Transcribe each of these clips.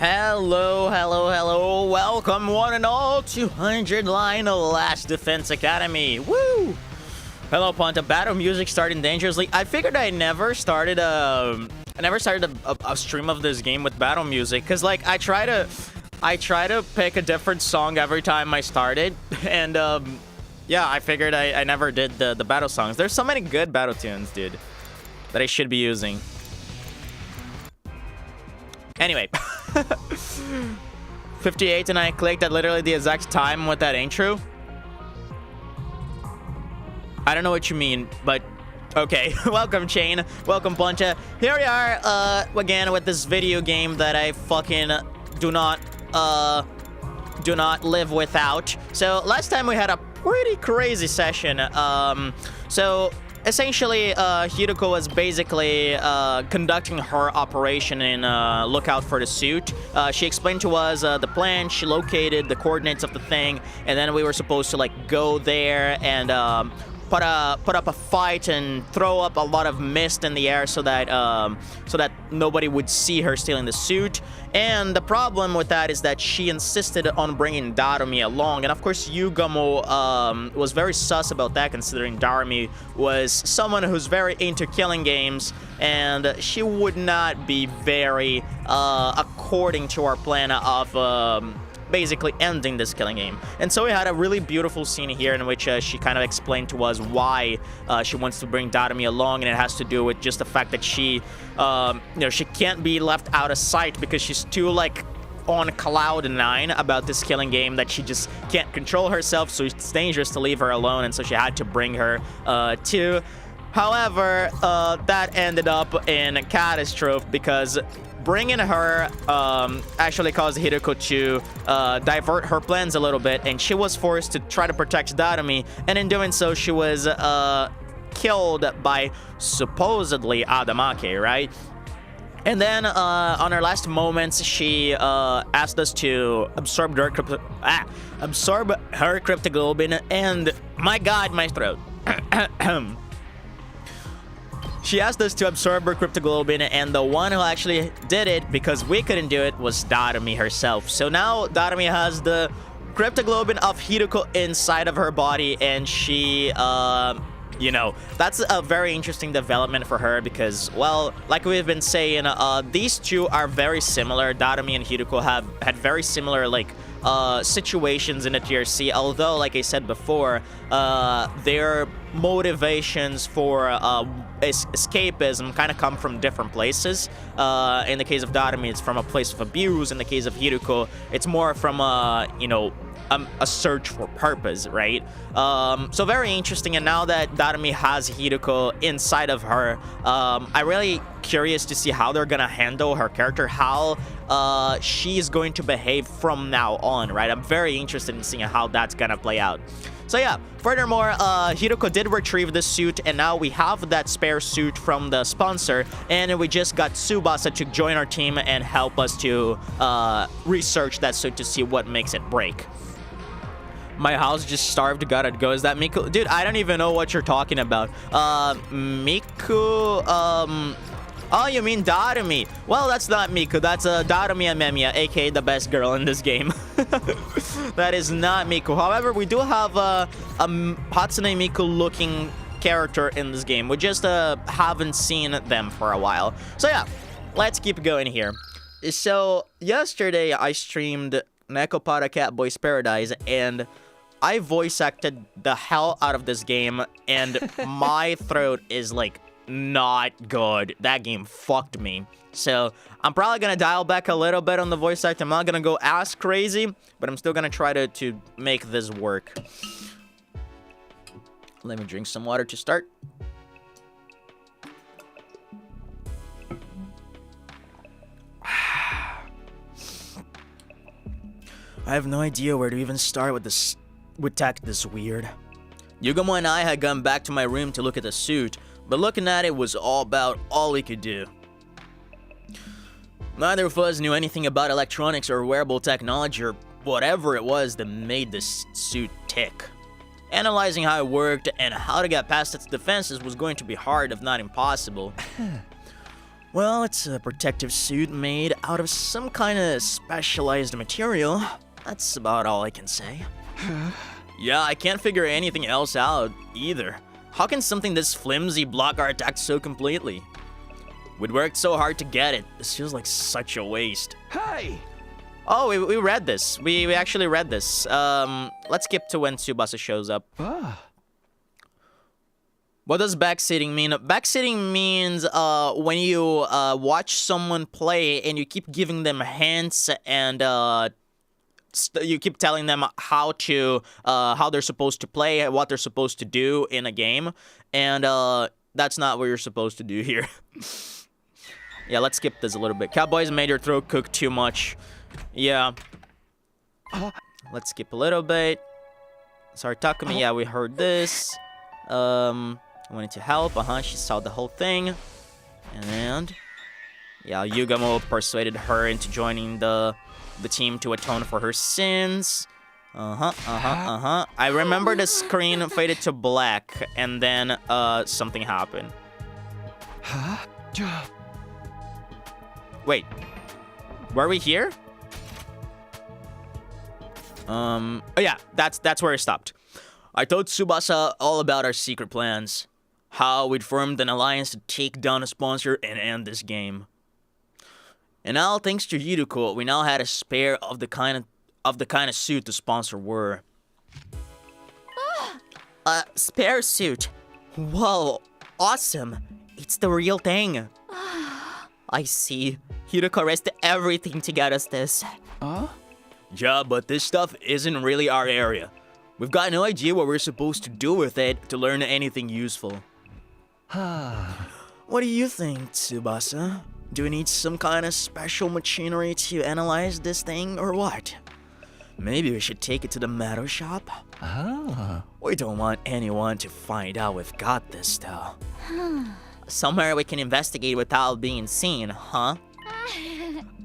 Hello, hello, hello. Welcome one and all to 100 Line Last Defense Academy. Woo! Hello, Ponta. Battle music starting dangerously. I figured I never started a stream of this game with battle music, cause like I try to pick a different song every time I started, and yeah, I figured I never did the battle songs. There's so many good battle tunes, dude, that I should be using. Anyway, 58 and I clicked at literally the exact time with that intro. I don't know what you mean, but okay. Welcome, Chain. Welcome, Poncha. Here we are again with this video game that I fucking do not live without. So last time we had a pretty crazy session. So essentially, Hiroko was basically conducting her operation in Lookout for the Suit. She explained to us the plan, she located the coordinates of the thing, and then we were supposed to like go there and put up a fight and throw up a lot of mist in the air so that nobody would see her stealing the suit. And the problem with that is that she insisted on bringing Darumi along, and of course Yugamo was very sus about that, considering Darumi was someone who's very into killing games, and she would not be very according to our plan of basically ending this killing game. And so we had a really beautiful scene here in which she kind of explained to us why she wants to bring Darumi along, and it has to do with just the fact that she, she can't be left out of sight because she's too like on cloud 9 about this killing game that she just can't control herself, so it's dangerous to leave her alone, and so she had to bring her too. However, that ended up in a catastrophe because bringing her actually caused Hiroko to divert her plans a little bit, and she was forced to try to protect Darumi, and in doing so, she was killed by supposedly Adamake, right? And then on her last moments, she asked us to absorb her cryptoglobin, and my god, my throat. She asked us to absorb her cryptoglobin, and the one who actually did it, because we couldn't do it, was Darumi herself. So now Darumi has the cryptoglobin of Hiroko inside of her body, and she, that's a very interesting development for her because, well, like we've been saying, these two are very similar. Darumi and Hiroko have had very similar, like, situations in the TRC, although, like I said before, their motivations for escapism kind of come from different places. In the case of Darumi, it's from a place of abuse. In the case of Hiroko, it's more from a search for purpose, right? So very interesting. And now that Darumi has Hiroko inside of her, I'm really curious to see how they're gonna handle her character, how she's going to behave from now on, right? I'm very interested in seeing how that's gonna play out. So yeah, furthermore, Hiroko did retrieve the suit, and now we have that spare suit from the sponsor, and we just got Tsubasa to join our team and help us to research that suit to see what makes it break. My house just starved, gotta go. Is that Miku? Dude, I don't even know what you're talking about. Miku, oh, you mean Darumi. Well, that's not Miku. That's Darumi Amemiya, aka the best girl in this game. That is not Miku. However, we do have a Hatsune Miku-looking character in this game. We just haven't seen them for a while. So yeah, let's keep going here. So, yesterday I streamed Nekopada Catboy's Paradise, and I voice acted the hell out of this game, and my throat is like not good. That game fucked me. So I'm probably gonna dial back a little bit on the voice act. I'm not gonna go as crazy, but I'm still gonna try to make this work. Let me drink some water to start. I have no idea where to even start with this, with tech this weird. Yugamo and I had gone back to my room to look at the suit, but looking at it was about all we could do. Neither of us knew anything about electronics or wearable technology or whatever it was that made this suit tick. Analyzing how it worked and how to get past its defenses was going to be hard, if not impossible. Well, it's a protective suit made out of some kind of specialized material. That's about all I can say. Yeah, I can't figure anything else out, either. How can something this flimsy block our attacks so completely? We'd worked so hard to get it. This feels like such a waste. Hey! Oh, we read this. We actually read this. Let's skip to when Tsubasa shows up. What does backseating mean? Backseating means when you watch someone play and you keep giving them hints and you keep telling them how they're supposed to play, what they're supposed to do in a game, and that's not what you're supposed to do here. Yeah, let's skip this a little bit. Cowboys made your throat cook too much. Yeah. Let's skip a little bit. Sorry, Takumi. Yeah, we heard this. Wanted to help. She saw the whole thing. And yeah, Yugamo persuaded her into joining the team to atone for her sins. I remember the screen faded to black, and then something happened. Wait, were we here? Oh yeah, that's where it stopped. I told Tsubasa all about our secret plans, how we'd formed an alliance to take down a sponsor and end this game. And all thanks to Yuruko, we now had a spare of the kind of suit the sponsor wore. A spare suit. Whoa, awesome! It's the real thing. I see. Yuruko risked everything to get us this. Yeah, but this stuff isn't really our area. We've got no idea what we're supposed to do with it to learn anything useful. What do you think, Tsubasa? Do we need some kind of special machinery to analyze this thing, or what? Maybe we should take it to the metal shop? We don't want anyone to find out we've got this, though. Somewhere we can investigate without being seen, huh?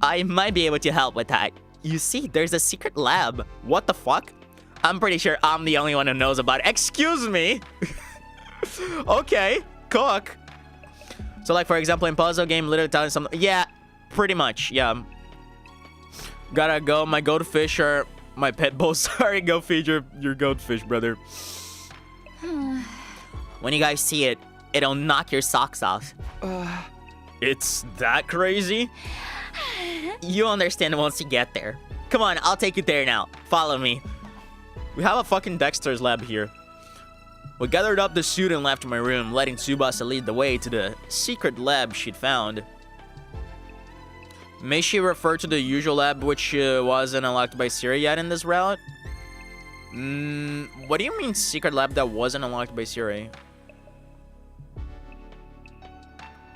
I might be able to help with that. You see, there's a secret lab. What the fuck? I'm pretty sure I'm the only one who knows about it. Excuse me? Okay, cook. So like, for example, in puzzle game, literally telling something. Yeah, pretty much, yeah. Gotta go, my goldfish are my pet bull. Sorry, go feed your goldfish, brother. When you guys see it, it'll knock your socks off. It's that crazy? You understand once you get there. Come on, I'll take you there now. Follow me. We have a fucking Dexter's lab here. We gathered up the suit and left my room, letting Tsubasa lead the way to the secret lab she'd found. May she refer to the usual lab which wasn't unlocked by Siri yet in this route? What do you mean secret lab that wasn't unlocked by Siri?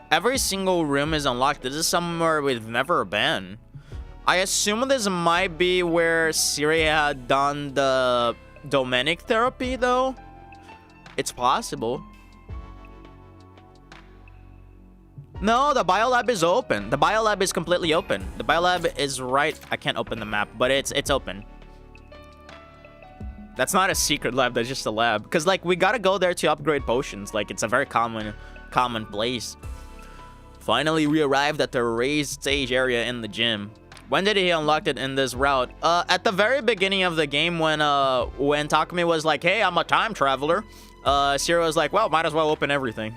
Every single room is unlocked. This is somewhere we've never been. I assume this might be where Siri had done the Dominic therapy, though. It's possible. No, the biolab is open. The biolab is completely open. The biolab is right. I can't open the map, but it's open. That's not a secret lab. That's just a lab. Because, like, we gotta go there to upgrade potions. Like, it's a very common place. Finally, we arrived at the raised stage area in the gym. When did he unlock it in this route? At the very beginning of the game, when Takumi was like, "Hey, I'm a time traveler," Siri was like, "Well, might as well open everything."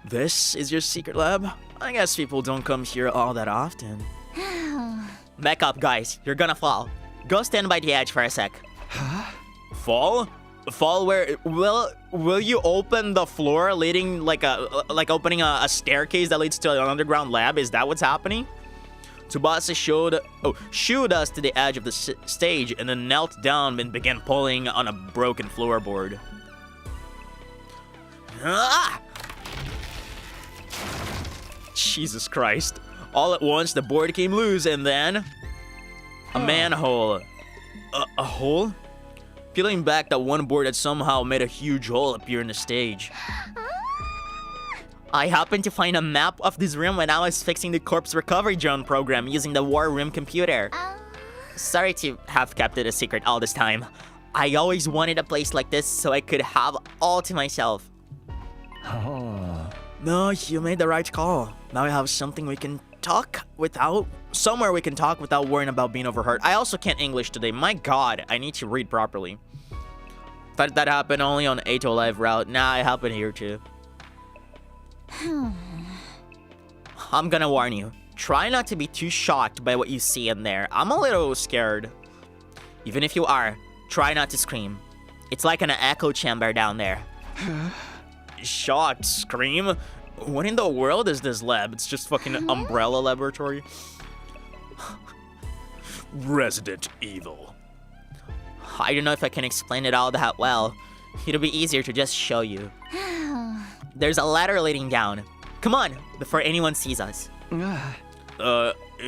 This is your secret lab? I guess people don't come here all that often. Back up, guys. You're gonna fall. Go stand by the edge for a sec. Fall? Fall where? Will you open the floor leading like opening a staircase that leads to an underground lab? Is that what's happening? Tsubasa shooed us to the edge of the stage and then knelt down and began pulling on a broken floorboard. Ah! Jesus Christ. All at once, the board came loose and then a manhole. A hole? Peeling back, that one board had somehow made a huge hole appear in the stage. I happened to find a map of this room when I was fixing the corpse recovery drone program using the war room computer. Sorry to have kept it a secret all this time. I always wanted a place like this so I could have all to myself. Oh. No, you made the right call. Now we have something we can talk without... Somewhere we can talk without worrying about being overheard. I also can't English today. My god, I need to read properly. Thought that happened only on 8 to Live route. Nah, it happened here too. I'm gonna warn you. Try not to be too shocked by what you see in there. I'm a little scared. Even if you are, try not to scream. It's like an echo chamber down there. Shocked? Scream? What in the world is this lab? It's just fucking Umbrella Laboratory. Resident Evil. I don't know if I can explain it all that well. It'll be easier to just show you. There's a ladder leading down. Come on, before anyone sees us.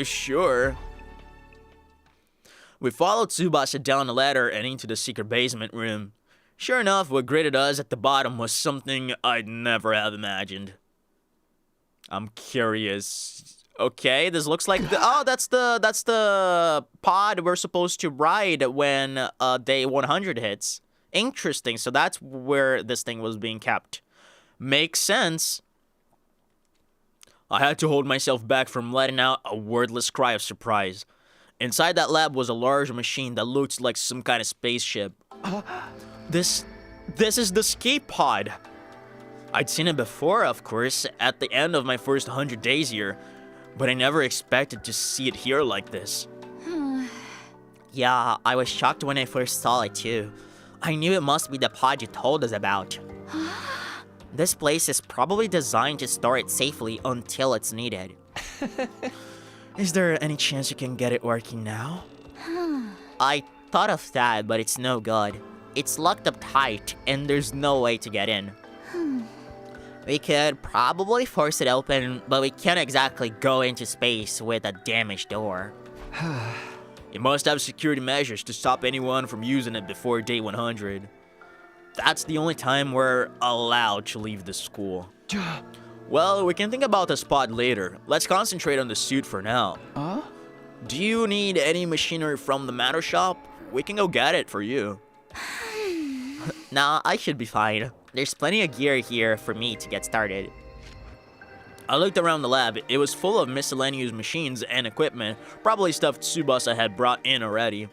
Sure. We followed Tsubasa down the ladder and into the secret basement room. Sure enough, what greeted us at the bottom was something I'd never have imagined. I'm curious. Okay, this looks like that's the pod we're supposed to ride when day 100 hits. Interesting. So that's where this thing was being kept. Makes sense. I had to hold myself back from letting out a wordless cry of surprise. Inside that lab was a large machine that looked like some kind of spaceship. This is the escape pod. I'd seen it before, of course, at the end of my first 100 days here, but I never expected to see it here like this. Yeah, I was shocked when I first saw it too. I knew it must be the pod you told us about. This place is probably designed to store it safely until it's needed. Is there any chance you can get it working now? I thought of that, but it's no good. It's locked up tight, and there's no way to get in. We could probably force it open, but we can't exactly go into space with a damaged door. It must have security measures to stop anyone from using it before day 100. That's the only time we're allowed to leave the school. Well, we can think about the spot later. Let's concentrate on the suit for now. Do you need any machinery from the matter shop? We can go get it for you. Nah, I should be fine. There's plenty of gear here for me to get started. I looked around the lab. It was full of miscellaneous machines and equipment, probably stuff Tsubasa had brought in already.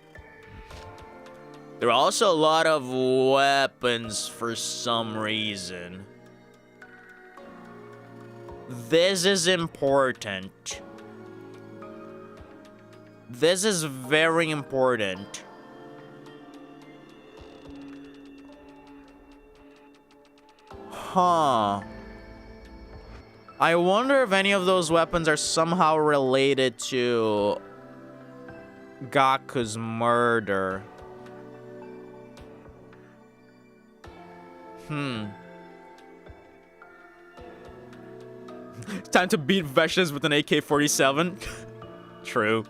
There are also a lot of weapons for some reason. This is important. This is very important. Huh. I wonder if any of those weapons are somehow related to Gaku's murder. Time to beat Veshnas with an AK-47. True.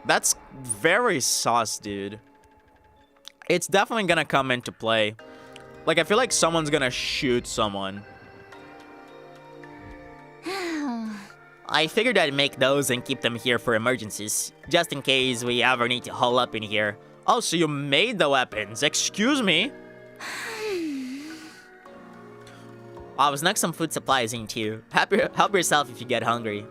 That's very sus, dude. It's definitely gonna come into play. Like, I feel like someone's gonna shoot someone. I figured I'd make those and keep them here for emergencies, just in case we ever need to haul up in here. Oh, so you made the weapons. Excuse me. I was snuck some food supplies in too. Help yourself if you get hungry.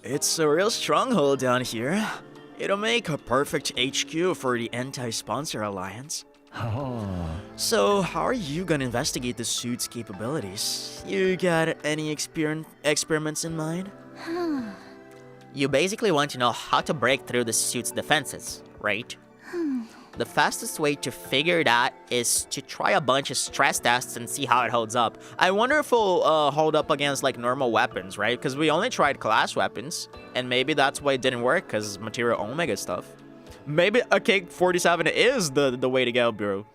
It's a real stronghold down here. It'll make a perfect HQ for the anti-sponsor alliance. So, how are you gonna investigate the suit's capabilities? You got any experiments in mind? You basically want to know how to break through the suit's defenses, right? The fastest way to figure that is to try a bunch of stress tests and see how it holds up. I wonder if it'll hold up against like normal weapons, right? Because we only tried class weapons, and maybe that's why it didn't work, because Material Omega stuff. Maybe a AK-47 is the way to go, bro.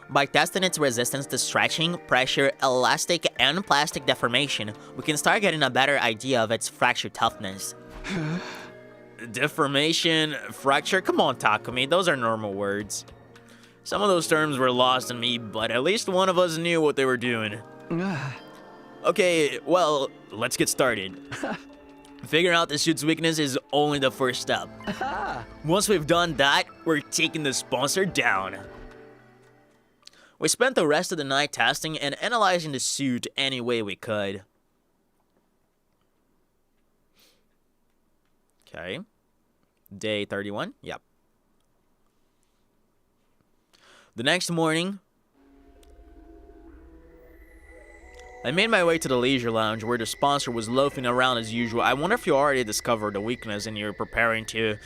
By testing its resistance to stretching, pressure, elastic, and plastic deformation, we can start getting a better idea of its fracture toughness. Deformation, fracture, come on, Takumi, those are normal words. Some of those terms were lost on me, but at least one of us knew what they were doing. Okay, well, let's get started. Figuring out the suit's weakness is only the first step. Once we've done that, we're taking the sponsor down. We spent the rest of the night testing and analyzing the suit any way we could. Okay. Day 31? Yep. The next morning, I made my way to the leisure lounge where the sponsor was loafing around as usual. I wonder if you already discovered the weakness and you're preparing to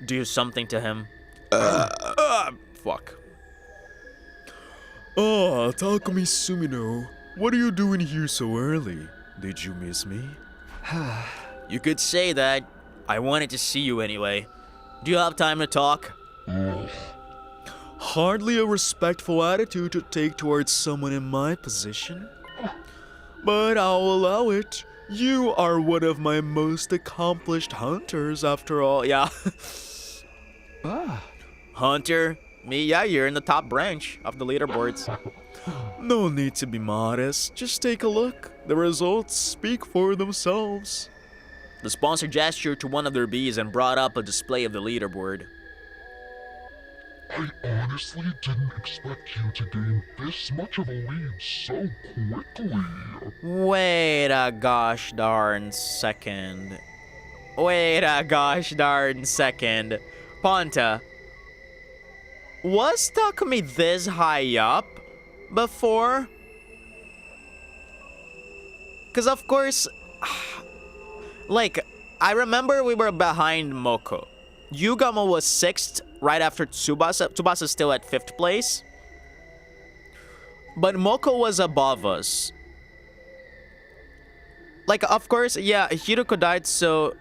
do something to him. Fuck. Ah, Takumi Sumino. What are you doing here so early? Did you miss me? You could say that. I wanted to see you anyway. Do you have time to talk? Hardly a respectful attitude to take towards someone in my position. But I'll allow it. You are one of my most accomplished hunters, after all. Yeah. Hunter? Me? Yeah, you're in the top branch of the leaderboards. No need to be modest. Just take a look. The results speak for themselves. The sponsor gestured to one of their bees and brought up a display of the leaderboard. I honestly didn't expect you to gain this much of a lead so quickly. Wait a gosh darn second. Ponta, was Takumi this high up before? Because of course, like, I remember we were behind Moko. Yugamo was 6th right after Tsubasa. Tsubasa's still at 5th place. But Moko was above us. Like, of course, yeah, Hiroko died, so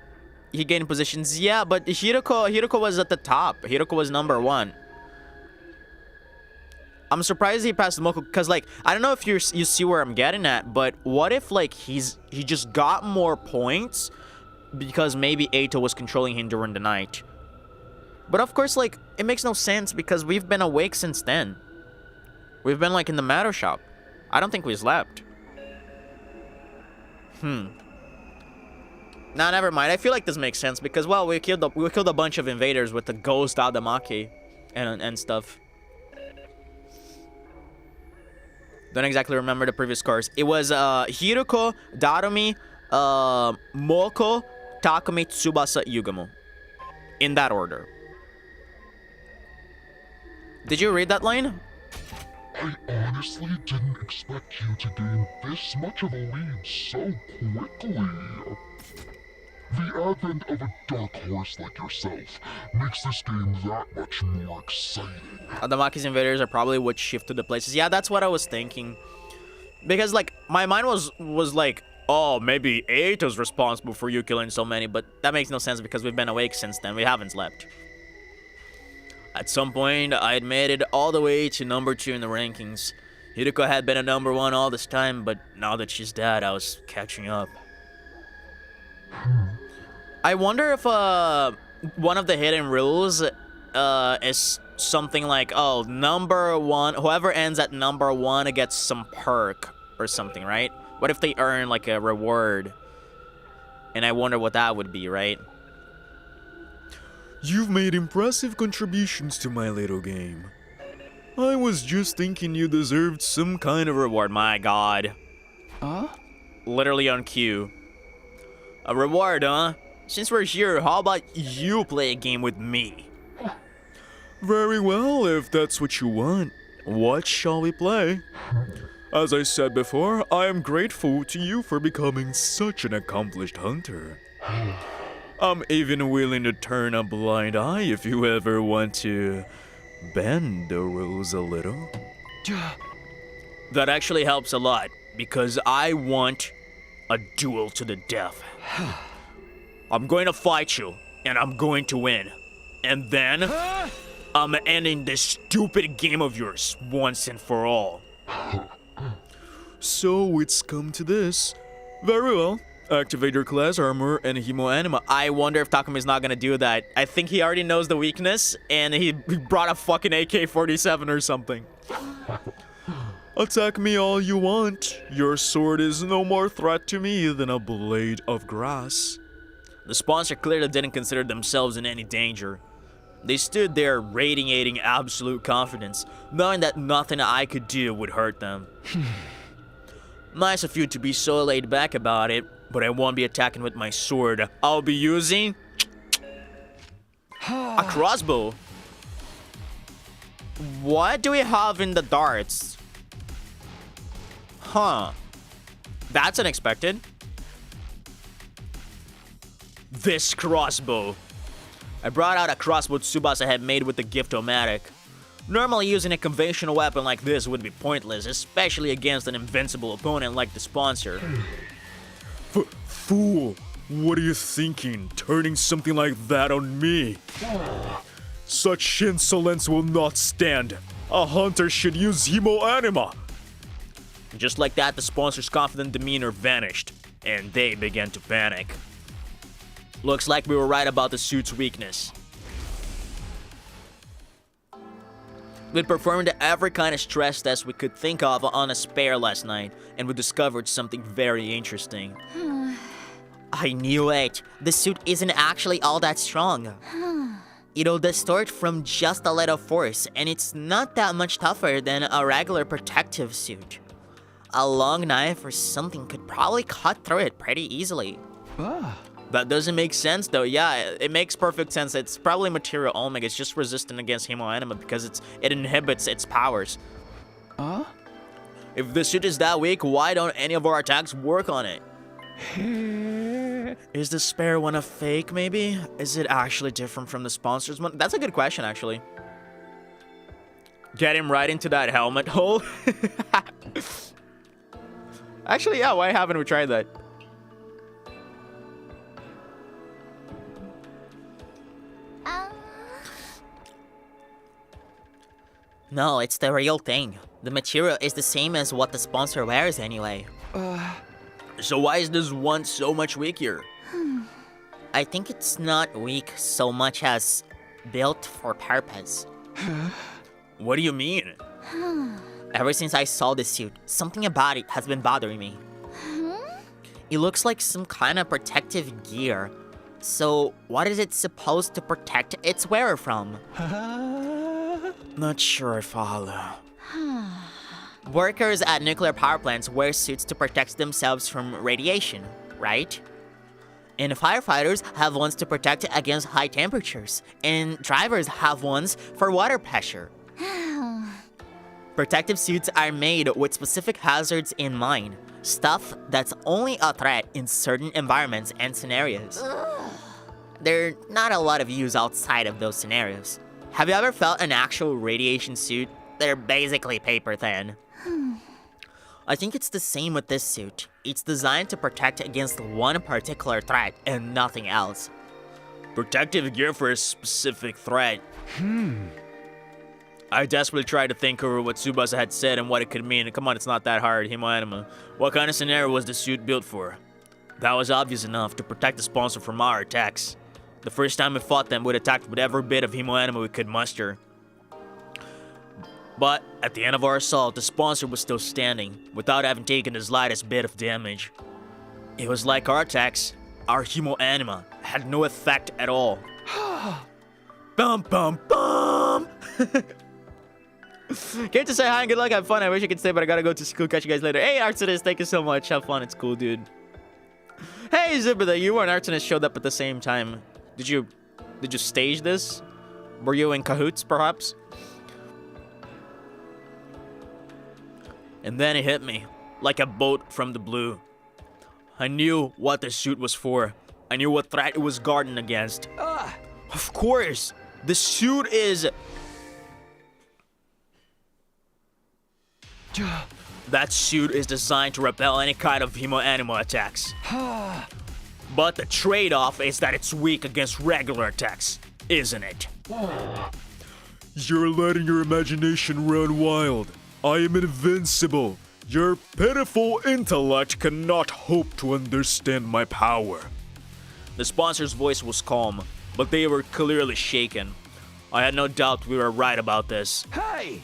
he gained positions. Yeah, but Hiroko was at the top. Hiroko was number 1. I'm surprised he passed Moko, because, like, I don't know if you see where I'm getting at, but what if, like, he just got more points because maybe Eito was controlling him during the night. But of course, like, it makes no sense because we've been awake since then. We've been, like, in the Matter Shop. I don't think we slept. Nah, never mind. I feel like this makes sense because, well, we killed a bunch of invaders with the ghost Adamaki and stuff. Don't exactly remember the previous scores. It was Hiroko, Darumi, Moko, Takumi, Tsubasa, Yugamo. In that order. Did you read that line? I honestly didn't expect you to gain this much of a lead so quickly. The advent of a dark horse like yourself makes this game that much more exciting. Adamaki's invaders are probably what shifted the places. Yeah, that's what I was thinking. Because, like, my mind was like, oh, maybe Eito's responsible for you killing so many, but that makes no sense because we've been awake since then. We haven't slept. At some point, I had made it all the way to number 2 in the rankings. Hiroko had been a number 1 all this time, but now that she's dead, I was catching up. I wonder if one of the hidden rules is something like, oh, number 1, whoever ends at number 1 gets some perk or something, right? What if they earn like a reward? And I wonder what that would be, right? You've made impressive contributions to my little game. I was just thinking you deserved some kind of reward. My god. Huh? Literally on cue. A reward, huh? Since we're here, how about you play a game with me? Very well, if that's what you want. What shall we play? As I said before, I am grateful to you for becoming such an accomplished hunter. I'm even willing to turn a blind eye if you ever want to bend the rules a little. That actually helps a lot, because I want a duel to the death. I'm going to fight you, and I'm going to win. And then, I'm ending this stupid game of yours once and for all. So it's come to this. Very well. Activate your class armor and Hemo Anima. I wonder if Takumi's not gonna do that. I think he already knows the weakness, and he brought a fucking AK-47 or something. Attack me all you want. Your sword is no more threat to me than a blade of grass. The sponsor clearly didn't consider themselves in any danger. They stood there radiating absolute confidence, knowing that nothing I could do would hurt them. Nice of you to be so laid back about it, but I won't be attacking with my sword. I'll be using a crossbow. What do we have in the darts? Huh. That's unexpected. This crossbow. I brought out a crossbow Tsubasa had made with the Gift-O-Matic. Normally using a conventional weapon like this would be pointless, especially against an invincible opponent like the sponsor. Fool! What are you thinking, turning something like that on me? Such insolence will not stand. A hunter should use Hemo Anima. Just like that, the sponsor's confident demeanor vanished, and they began to panic. Looks like we were right about the suit's weakness. We performed every kind of stress test we could think of on a spare last night, and we discovered something very interesting. I knew it. The suit isn't actually all that strong. It'll distort from just a little force, and it's not that much tougher than a regular protective suit. A long knife or something could probably cut through it pretty easily. That doesn't make sense though. Yeah, it makes perfect sense. It's probably material Omega. It's just resistant against Hemo Anima because it inhibits its powers. If the suit is that weak, why don't any of our attacks work on it? Is the spare one a fake, maybe? Is it actually different from the sponsor's one? That's a good question, actually. Get him right into that helmet hole. Actually, yeah, why haven't we tried that? No, it's the real thing. The material is the same as what the sponsor wears anyway. So why is this one so much weaker? I think it's not weak so much as built for purpose. What do you mean? Ever since I saw this suit, something about it has been bothering me. It looks like some kind of protective gear. So what is it supposed to protect its wearer from? Not sure I follow. Workers at nuclear power plants wear suits to protect themselves from radiation, right? And firefighters have ones to protect against high temperatures, and drivers have ones for water pressure. Protective suits are made with specific hazards in mind, stuff that's only a threat in certain environments and scenarios. There are not a lot of use outside of those scenarios. Have you ever felt an actual radiation suit? They're basically paper thin. I think it's the same with this suit. It's designed to protect against one particular threat and nothing else. Protective gear for a specific threat. I desperately tried to think over what Tsubasa had said and what it could mean. Come on, it's not that hard, Hemo Anima. What kind of scenario was the suit built for? That was obvious enough to protect the sponsor from our attacks. The first time we fought them, we'd attacked with every bit of Hemo Anima we could muster. But at the end of our assault, the sponsor was still standing, without having taken the slightest bit of damage. It was like our attacks, our Hemo Anima, had no effect at all. Bum bum bum! Came to say hi and good luck, have fun. I wish I could stay, but I gotta go to school. Catch you guys later. Hey, Artenis, thank you so much. Have fun, it's cool, dude. Hey, Zibida, you and Artenis showed up at the same time. Did you stage this? Were you in cahoots, perhaps? And then it hit me, like a bolt from the blue. I knew what the suit was for. I knew what threat it was guarding against. Of course, the suit is... That suit is designed to repel any kind of Hemo Anima attacks. But the trade-off is that it's weak against regular attacks, isn't it? You're letting your imagination run wild. I am invincible. Your pitiful intellect cannot hope to understand my power. The sponsor's voice was calm, but they were clearly shaken. I had no doubt we were right about this. Hey!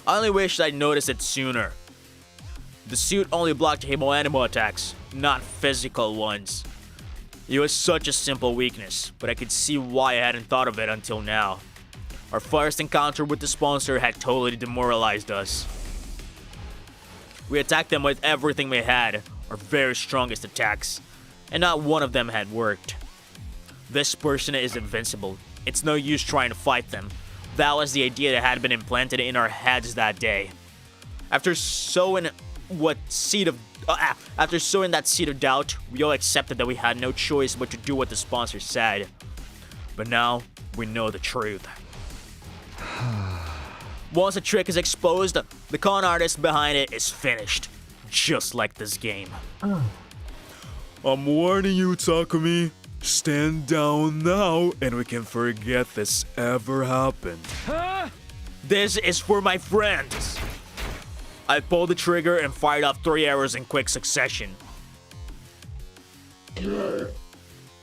I only wished I'd noticed it sooner. The suit only blocked animal attacks, not physical ones. It was such a simple weakness, but I could see why I hadn't thought of it until now. Our first encounter with the sponsor had totally demoralized us. We attacked them with everything we had, our very strongest attacks, and not one of them had worked. This person is invincible. It's no use trying to fight them. That was the idea that had been implanted in our heads that day. After sowing that seed of doubt, we all accepted that we had no choice but to do what the sponsor said. But now, we know the truth. Once a trick is exposed, the con artist behind it is finished. Just like this game. I'm warning you, Takumi. Stand down now, and we can forget this ever happened. This is for my friends. I pulled the trigger and fired off 3 arrows in quick succession.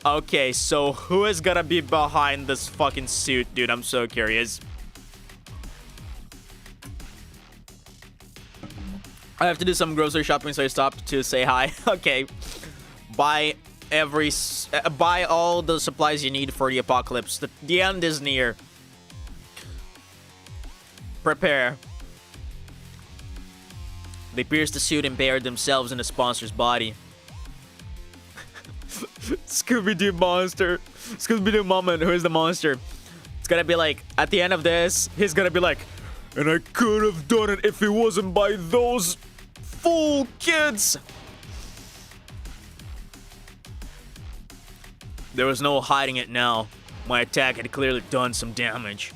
Okay, so who is gonna be behind this fucking suit, dude? I'm so curious. I have to do some grocery shopping, so I stopped to say hi. Okay. Buy all the supplies you need for the apocalypse. The end is near. Prepare. They pierced the suit and buried themselves in the sponsor's body. Scooby-Doo monster. Scooby-Doo moment. Who is the monster? It's gonna be like, at the end of this, he's gonna be like, And I could have done it if it wasn't by those fool kids. There was no hiding it now. My attack had clearly done some damage.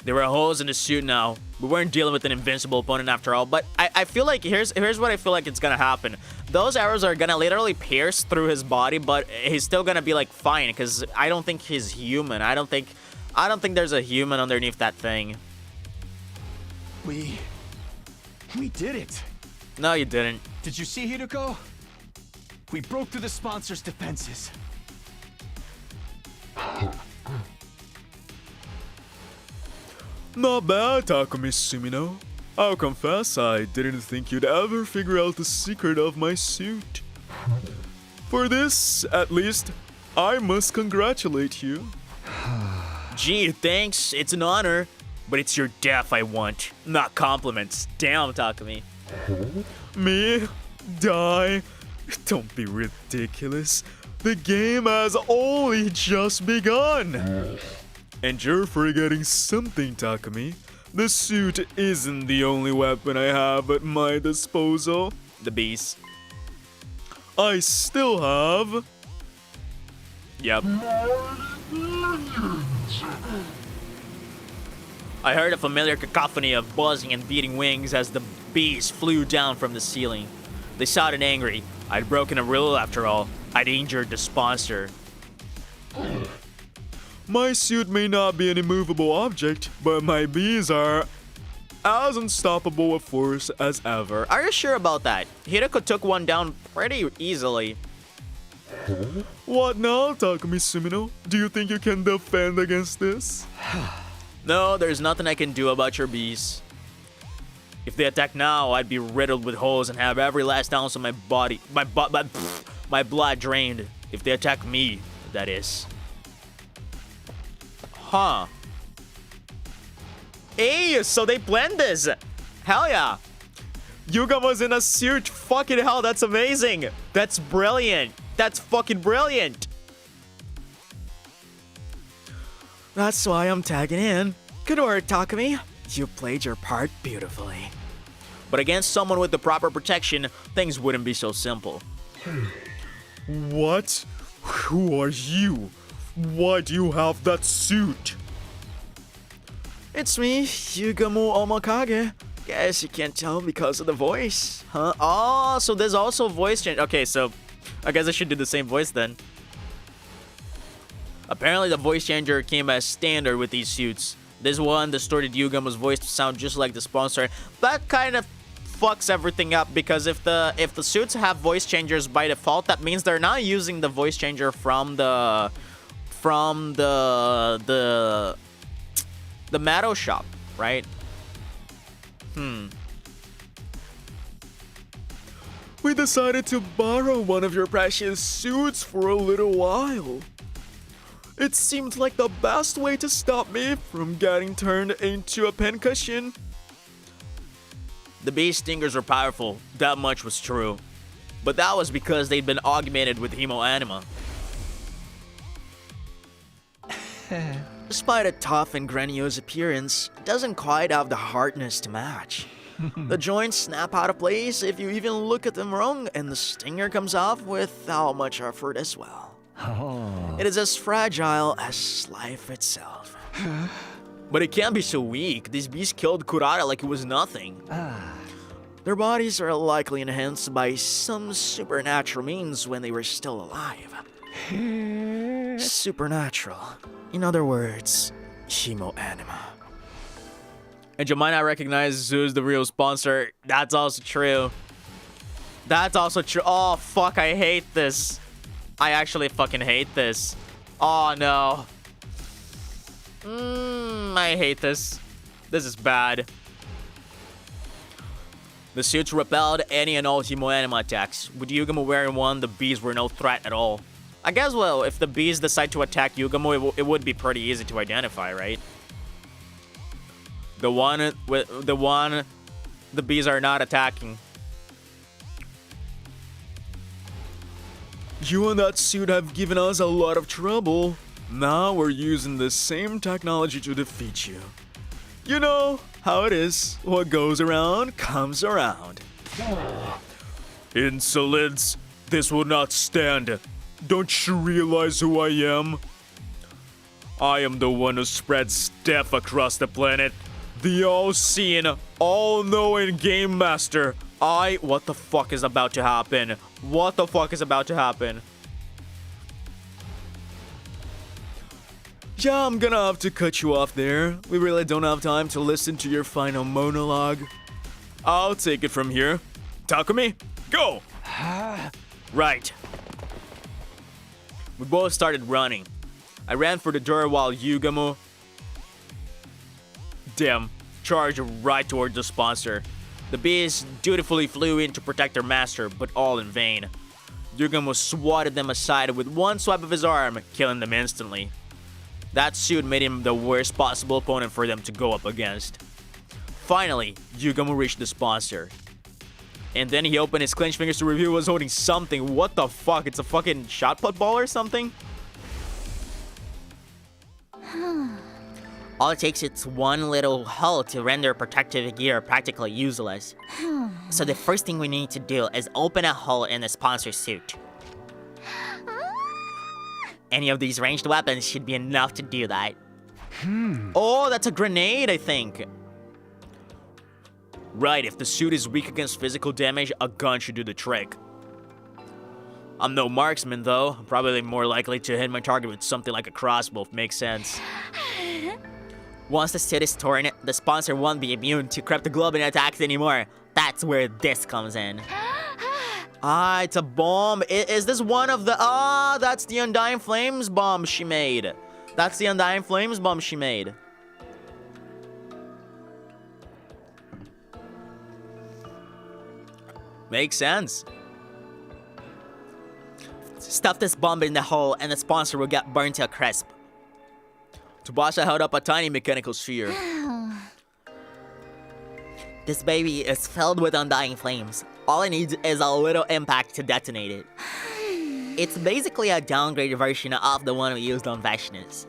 There were holes in the suit now. We weren't dealing with an invincible opponent after all, but I feel like here's what I feel like it's gonna happen. Those arrows are gonna literally pierce through his body, but he's still gonna be like fine, because I don't think he's human. I don't think there's a human underneath that thing. We did it. No, you didn't. Did you see Hideko? We broke through the sponsor's defenses. Not bad, Takumi Sumino. I'll confess I didn't think you'd ever figure out the secret of my suit. For this, at least, I must congratulate you. Gee, thanks. It's an honor. But it's your death I want, not compliments. Damn, Takumi. Me? Die? Don't be ridiculous. The game has only just begun. And you're forgetting something, Takumi. The suit isn't the only weapon I have at my disposal. The beast. I still have... Yep. I heard a familiar cacophony of buzzing and beating wings as the bees flew down from the ceiling. They sounded angry. I'd broken a rule after all. I'd injured the sponsor. My suit may not be an immovable object, but my bees are as unstoppable a force as ever. Are you sure about that? Hideko took one down pretty easily. What now, Takumi Sumino? Do you think you can defend against this? No, there's nothing I can do about your bees. If they attack now, I'd be riddled with holes and have every last ounce of my body, my blood drained. If they attack me, that is. Huh. Hey, so they planned this. Hell yeah. Yuga was in a suit. Fucking hell, that's amazing. That's brilliant. That's fucking brilliant. That's why I'm tagging in. Good work, Takumi. You played your part beautifully. But against someone with the proper protection, things wouldn't be so simple. What? Who are you? Why do you have that suit? It's me, Yugamu Omakage. Guess you can't tell because of the voice. Huh? Oh, so there's also voice change. Okay, so I guess I should do the same voice then. Apparently the voice changer came as standard with these suits. This one distorted Yugamu's voice to sound just like the sponsor. That kind of fucks everything up because if the suits have voice changers by default, that means they're not using the voice changer from the Matto shop, right? We decided to borrow one of your precious suits for a little while. It seemed like the best way to stop me from getting turned into a pincushion. The bee stingers were powerful, that much was true. But that was because they'd been augmented with hemoanima. Despite a tough and grandiose appearance, it doesn't quite have the hardness to match. The joints snap out of place if you even look at them wrong, and the stinger comes off without much effort as well. It is as fragile as life itself. But it can't be so weak. These bees killed Kurata like it was nothing. Their bodies are likely enhanced by some supernatural means when they were still alive. Supernatural. In other words, hemoanima. And you might not recognize who's the real sponsor. That's also true. That's also true. Oh, fuck, I hate this. I actually fucking hate this. Oh, no. I hate this. This is bad. The suits repelled any and all hemoanima attacks. With Yugamo wearing one, the bees were no threat at all. I guess, well, if the bees decide to attack Yugamo, it would be pretty easy to identify, right? The bees are not attacking. You and that suit have given us a lot of trouble. Now we're using the same technology to defeat you. You know how it is. What goes around comes around. Insolence! This will not stand. Don't you realize who I am? I am the one who spreads death across the planet. The all-seeing, all-knowing Game Master. What the fuck is about to happen? What the fuck is about to happen? Yeah, I'm gonna have to cut you off there. We really don't have time to listen to your final monologue. I'll take it from here. Takumi, go! Right. We both started running. I ran for the door while Yugamo charged right towards the sponsor. The bees dutifully flew in to protect their master, but all in vain. Yugamo swatted them aside with one swipe of his arm, killing them instantly. That suit made him the worst possible opponent for them to go up against. Finally, Yugamo reached the sponsor. And then he opened his clenched fingers to reveal he was holding something. What the fuck? It's a fucking shot put ball or something? All it takes is one little hole to render protective gear practically useless. So the first thing we need to do is open a hole in the sponsor suit. Any of these ranged weapons should be enough to do that. Oh, that's a grenade, I think. Right, if the suit is weak against physical damage, a gun should do the trick. I'm no marksman, though. I'm probably more likely to hit my target with something like a crossbow, if makes sense. Once the suit is torn, the sponsor won't be immune to cryptoglobin attacks anymore. That's where this comes in. Ah, it's a bomb. Is this one of the... Ah, that's the Undying Flames bomb she made. That's the Undying Flames bomb she made. Makes sense. Stuff this bomb in the hole and the sponsor will get burned to a crisp. Tsubasa held up a tiny mechanical sphere. This baby is filled with undying flames. All it needs is a little impact to detonate it. It's basically a downgraded version of the one we used on Vashnis.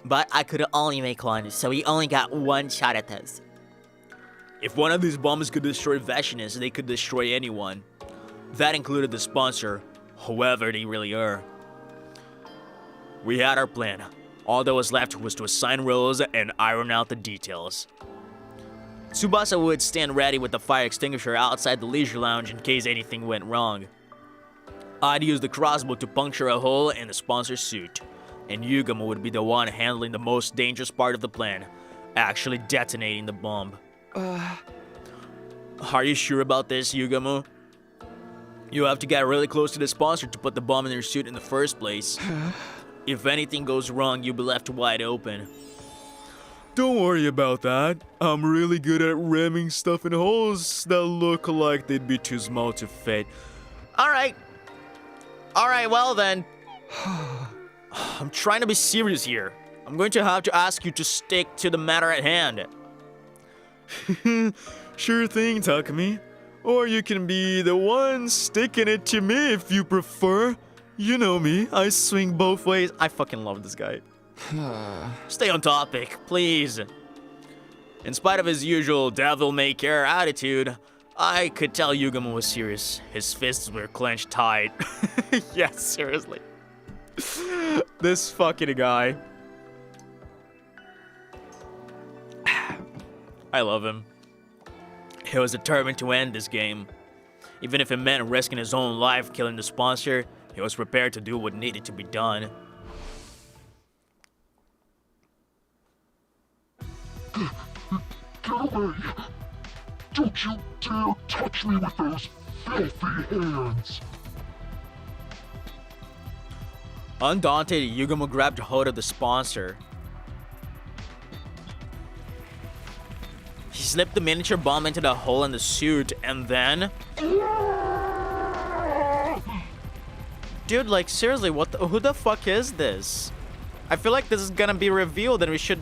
But I could only make one, so we only got one shot at this. If one of these bombs could destroy Vashnis, they could destroy anyone. That included the sponsor, whoever they really are. We had our plan. All that was left was to assign roles and iron out the details. Tsubasa would stand ready with the fire extinguisher outside the leisure lounge in case anything went wrong. I'd use the crossbow to puncture a hole in the sponsor's suit, and Yugamo would be the one handling the most dangerous part of the plan, actually detonating the bomb. Are you sure about this, Yugamu? You have to get really close to the sponsor to put the bomb in your suit in the first place. If anything goes wrong, you'll be left wide open. Don't worry about that. I'm really good at ramming stuff in holes that look like they'd be too small to fit. Alright, well then. I'm trying to be serious here. I'm going to have to ask you to stick to the matter at hand. Sure thing, Takumi. Or you can be the one sticking it to me if you prefer. You know me, I swing both ways. I fucking love this guy. Stay on topic, please. In spite of his usual devil-may-care attitude, I could tell Yugamu was serious. His fists were clenched tight. Yes, seriously. This fucking guy. I love him. He was determined to end this game. Even if it meant risking his own life killing the sponsor, he was prepared to do what needed to be done. Get away! Don't you dare touch me with those filthy hands! Undaunted, Yugamu grabbed hold of the sponsor. He slipped the miniature bomb into the hole in the suit, and then... Dude, like, seriously, who the fuck is this? I feel like this is gonna be revealed, and we should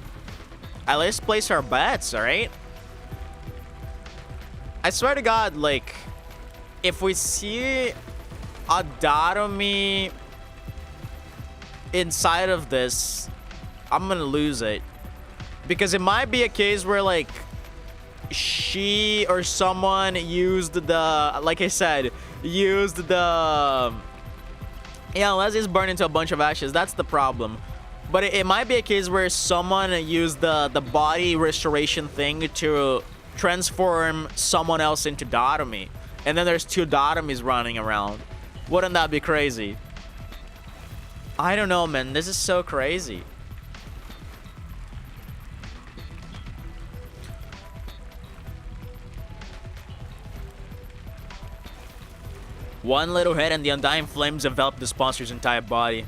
at least place our bets, alright? I swear to God, like, if we see a Darume inside of this, I'm gonna lose it. Because it might be a case where, like, she or someone used the, like I said, used the, yeah, unless it's burned into a bunch of ashes, that's the problem. But it might be a case where someone used the body restoration thing to transform someone else into Darume. And then there's two Darumes running around. Wouldn't that be crazy? I don't know, man. This is so crazy. One little hit and the undying flames envelop the sponsor's entire body.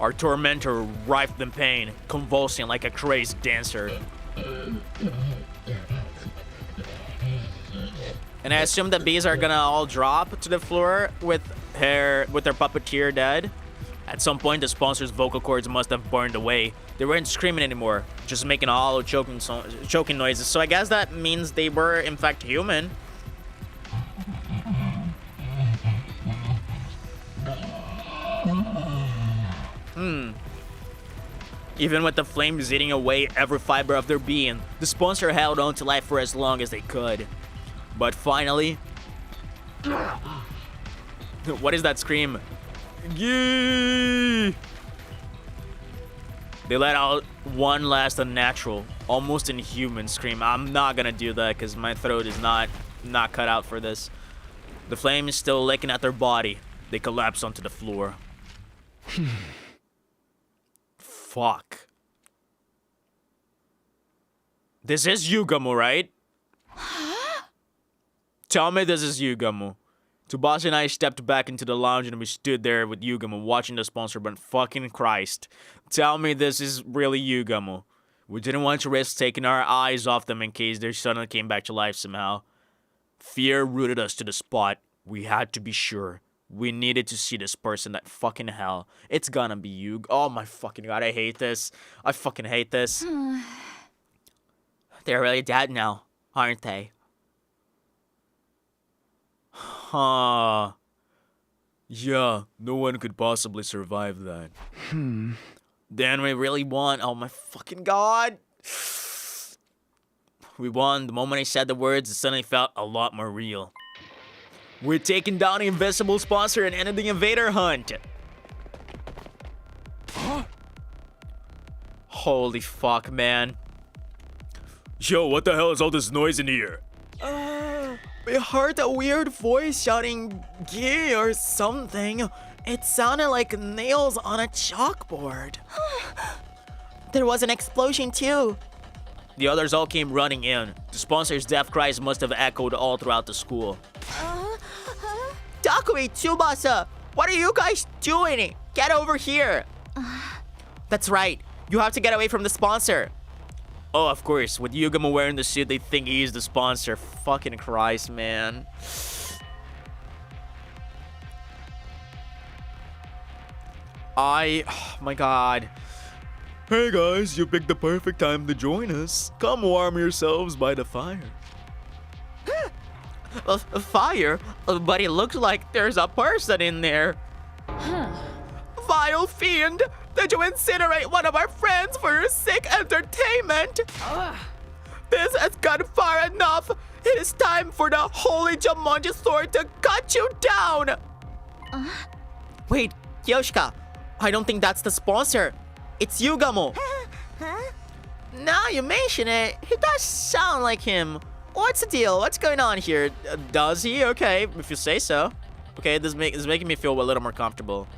Our tormentor writhed in pain, convulsing like a crazed dancer. And I assume the bees are gonna all drop to the floor with their puppeteer dead. At some point, the sponsor's vocal cords must have burned away. They weren't screaming anymore, just making hollow choking noises. So I guess that means they were, in fact, human. Even with the flames eating away every fiber of their being, the sponsor held on to life for as long as they could. But finally... What is that scream? Yee! They let out one last unnatural, almost inhuman scream. I'm not gonna do that because my throat is not cut out for this. The flame is still licking at their body. They collapse onto the floor. Fuck. This is Yugamu, right? Tell me this is Yugamu. Tsubasa and I stepped back into the lounge and we stood there with Yugamu watching the sponsor burn. Fucking Christ. Tell me this is really Yugamu. We didn't want to risk taking our eyes off them in case they suddenly came back to life somehow. Fear rooted us to the spot. We had to be sure. We needed to see this person that fucking hell. It's gonna be you. Oh my fucking God, I hate this. I fucking hate this. They're really dead now, aren't they? Huh. Yeah, no one could possibly survive that. Then we really won. Oh my fucking God. We won. The moment I said the words, it suddenly felt a lot more real. We're taking down the invisible sponsor and ended the invader hunt. Holy fuck, man. Yo, what the hell is all this noise in here? We heard a weird voice shouting "Gee" or something. It sounded like nails on a chalkboard. There was an explosion too. The others all came running in. The sponsor's death cries must have echoed all throughout the school. Takumi, Tsubasa, what are you guys doing? Get over here. That's right. You have to get away from the sponsor. Oh, of course. With Yugamo wearing the suit, they think he's the sponsor. Fucking Christ, man. Oh my god. Hey guys, you picked the perfect time to join us. Come warm yourselves by the fire. A fire? But it looks like there's a person in there. Vile fiend! Did you incinerate one of our friends for your sick entertainment? This has gone far enough. It is time for the Holy Jumanji sword to cut you down. Wait, Yoshika, I don't think that's the sponsor. It's Yugamo. Now you mention it, he does sound like him. What's the deal? What's going on here? Does he? Okay, if you say so. Okay, this is making me feel a little more comfortable.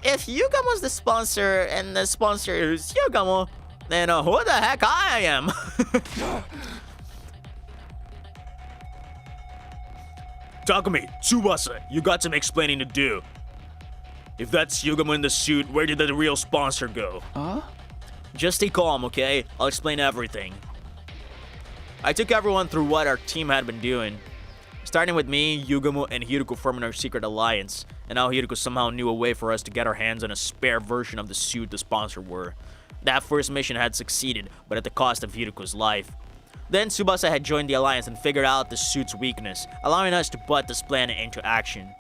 If Yugamo's the sponsor and the sponsor is Yugamo, then who the heck I am? Takumi, Tsubasa, you got some explaining to do. If that's Yugamo in the suit, where did the real sponsor go? Just stay calm, okay? I'll explain everything. I took everyone through what our team had been doing. Starting with me, Yugamo, and Hiruko forming our secret alliance, and how Hiruko somehow knew a way for us to get our hands on a spare version of the suit the sponsor wore. That first mission had succeeded, but at the cost of Hiruko's life. Then Tsubasa had joined the alliance and figured out the suit's weakness, allowing us to put this plan into action.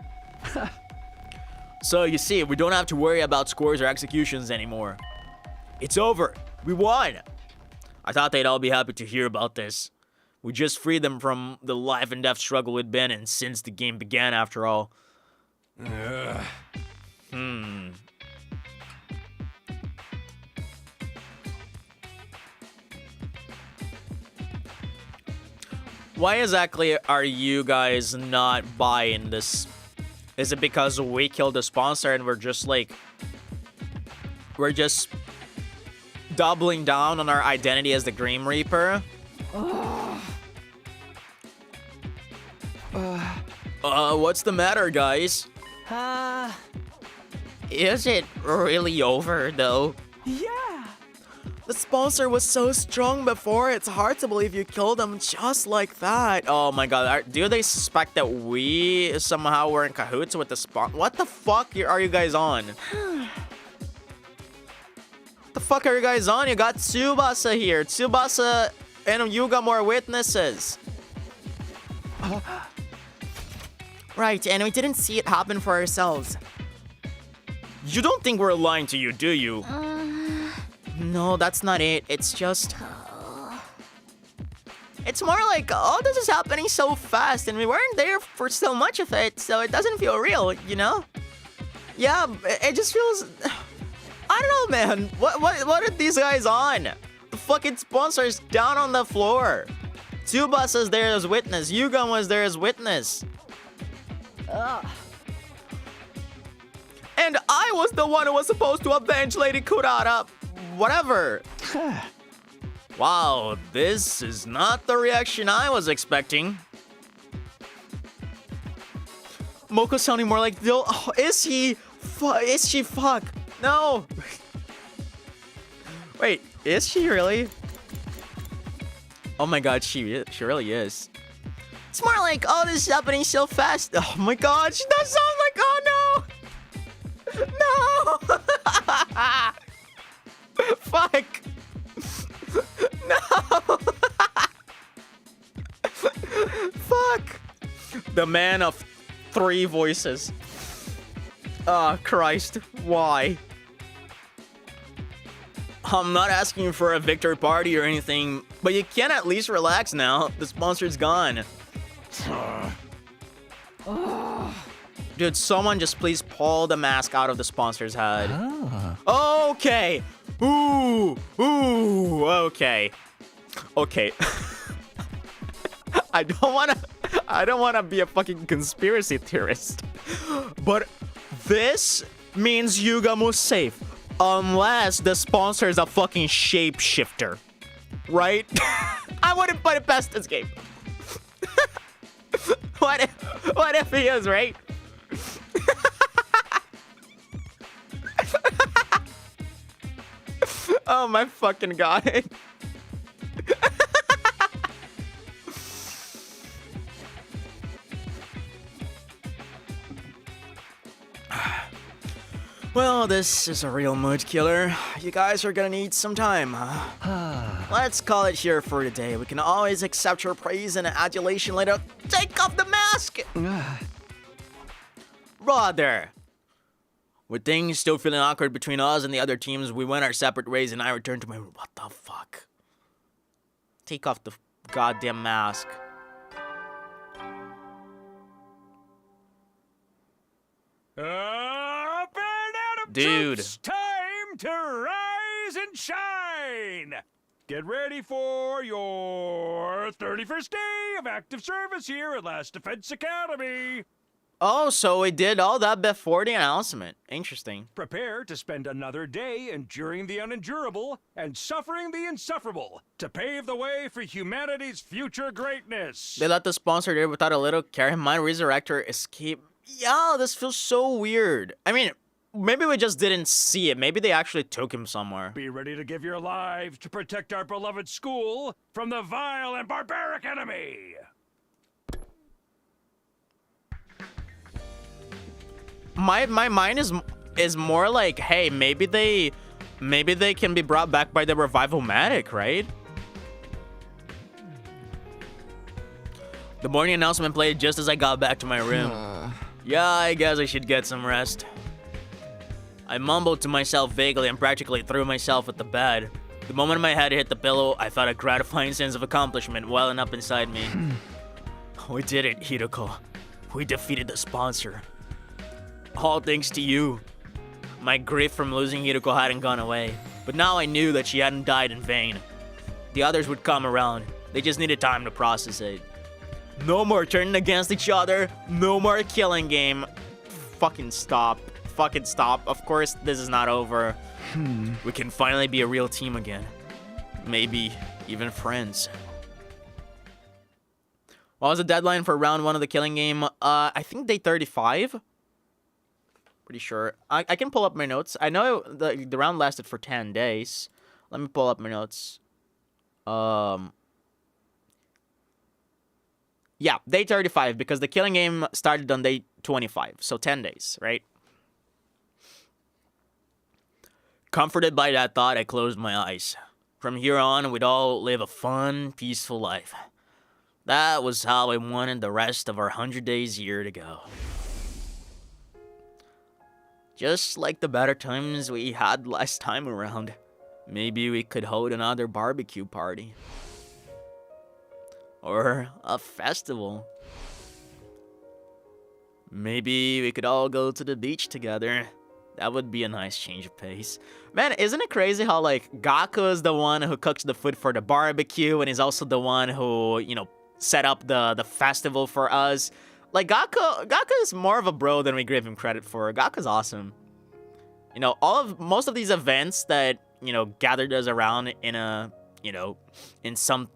So you see, we don't have to worry about scores or executions anymore. It's over. We won. I thought they'd all be happy to hear about this. We just freed them from the life and death struggle we'd been in since the game began, after all. Why exactly are you guys not buying this? Is it because we killed the sponsor and we're just doubling down on our identity as the Grim Reaper? What's the matter, guys? Is it really over, though? The sponsor was so strong before, it's hard to believe you killed him just like that. Oh my god, do they suspect that we somehow were in cahoots with the sponsor? What the fuck are you guys on? The fuck are you guys on? You got Tsubasa here. Tsubasa and Yugamo are witnesses. Right, and we didn't see it happen for ourselves. You don't think we're lying to you, do you? No, that's not it. It's just... It's more like all this is happening so fast and we weren't there for so much of it, so it doesn't feel real, you know? Yeah, it just feels... I don't know, man. What are these guys on? The fucking sponsor's down on the floor. Tsubasa's there as witness. Yugamo was there as witness. And I was the one who was supposed to avenge Lady Kurata. Whatever. Wow, this is not the reaction I was expecting. Moko sounding more like Dill. Oh, is he? Is she? Fuck. No. Wait, is she really? Oh my god, she really is. It's more like, oh, this is happening so fast. Oh my god, she does sound like, oh no. No. Fuck. No. Fuck. The man of 3 voices. Oh, Christ. Why? I'm not asking for a victory party or anything, but you can at least relax now. The sponsor's gone. Dude, someone just please pull the mask out of the sponsor's head. Okay. Ooh, okay. Okay. I don't want to... I don't want to be a fucking conspiracy theorist. But this means Yugamo's safe. Unless the sponsor is a fucking shapeshifter. Right? I wouldn't put it past this game. What if he is, right? Oh my fucking god. Well, this is a real mood killer. You guys are gonna need some time, huh? Let's call it here for today. We can always accept your praise and adulation later. Take off the mask! Brother! With things still feeling awkward between us and the other teams, we went our separate ways and I returned to my room. What the fuck? Take off the goddamn mask. Up and out of Dude. troops, time to rise and shine. Get ready for your 31st day of active service here at Last Defense Academy. Oh, so we did all that before the announcement. Interesting. Prepare to spend another day enduring the unendurable and suffering the insufferable to pave the way for humanity's future greatness. They let the sponsor there without a little care. Mind Resurrector escape. Yeah, this feels so weird. I mean, maybe we just didn't see it. Maybe they actually took him somewhere. Be ready to give your lives to protect our beloved school from the vile and barbaric enemy. My mind is more like, hey, maybe they can be brought back by the Revival-matic, right? The morning announcement played just as I got back to my room. Yeah, I guess I should get some rest. I mumbled to myself vaguely and practically threw myself at the bed. The moment my head hit the pillow, I felt a gratifying sense of accomplishment welling up inside me. We did it, Hideko. We defeated the sponsor. All thanks to you. My grief from losing Hideko hadn't gone away, but now I knew that she hadn't died in vain. The others would come around. They just needed time to process it. No more turning against each other. No more killing game. Fucking stop. Fucking stop. Of course, this is not over. We can finally be a real team again. Maybe even friends. What was the deadline for round 1 of the killing game? I think day 35. Pretty sure. I can pull up my notes. I know the round lasted for 10 days. Let me pull up my notes. Yeah, day 35, because the killing game started on day 25, so 10 days, right? Comforted by that thought, I closed my eyes. From here on, we'd all live a fun, peaceful life. That was how I wanted the rest of our 100 days year to go. Just like the better times we had last time around. Maybe we could hold another barbecue party. Or a festival. Maybe we could all go to the beach together. That would be a nice change of pace. Man, isn't it crazy how, like, Gaku is the one who cooks the food for the barbecue and is also the one who, you know, set up the festival for us. Like, Gaku is more of a bro than we give him credit for. Gaku's awesome. You know, most of these events that, you know, gathered us around in a, you know, in some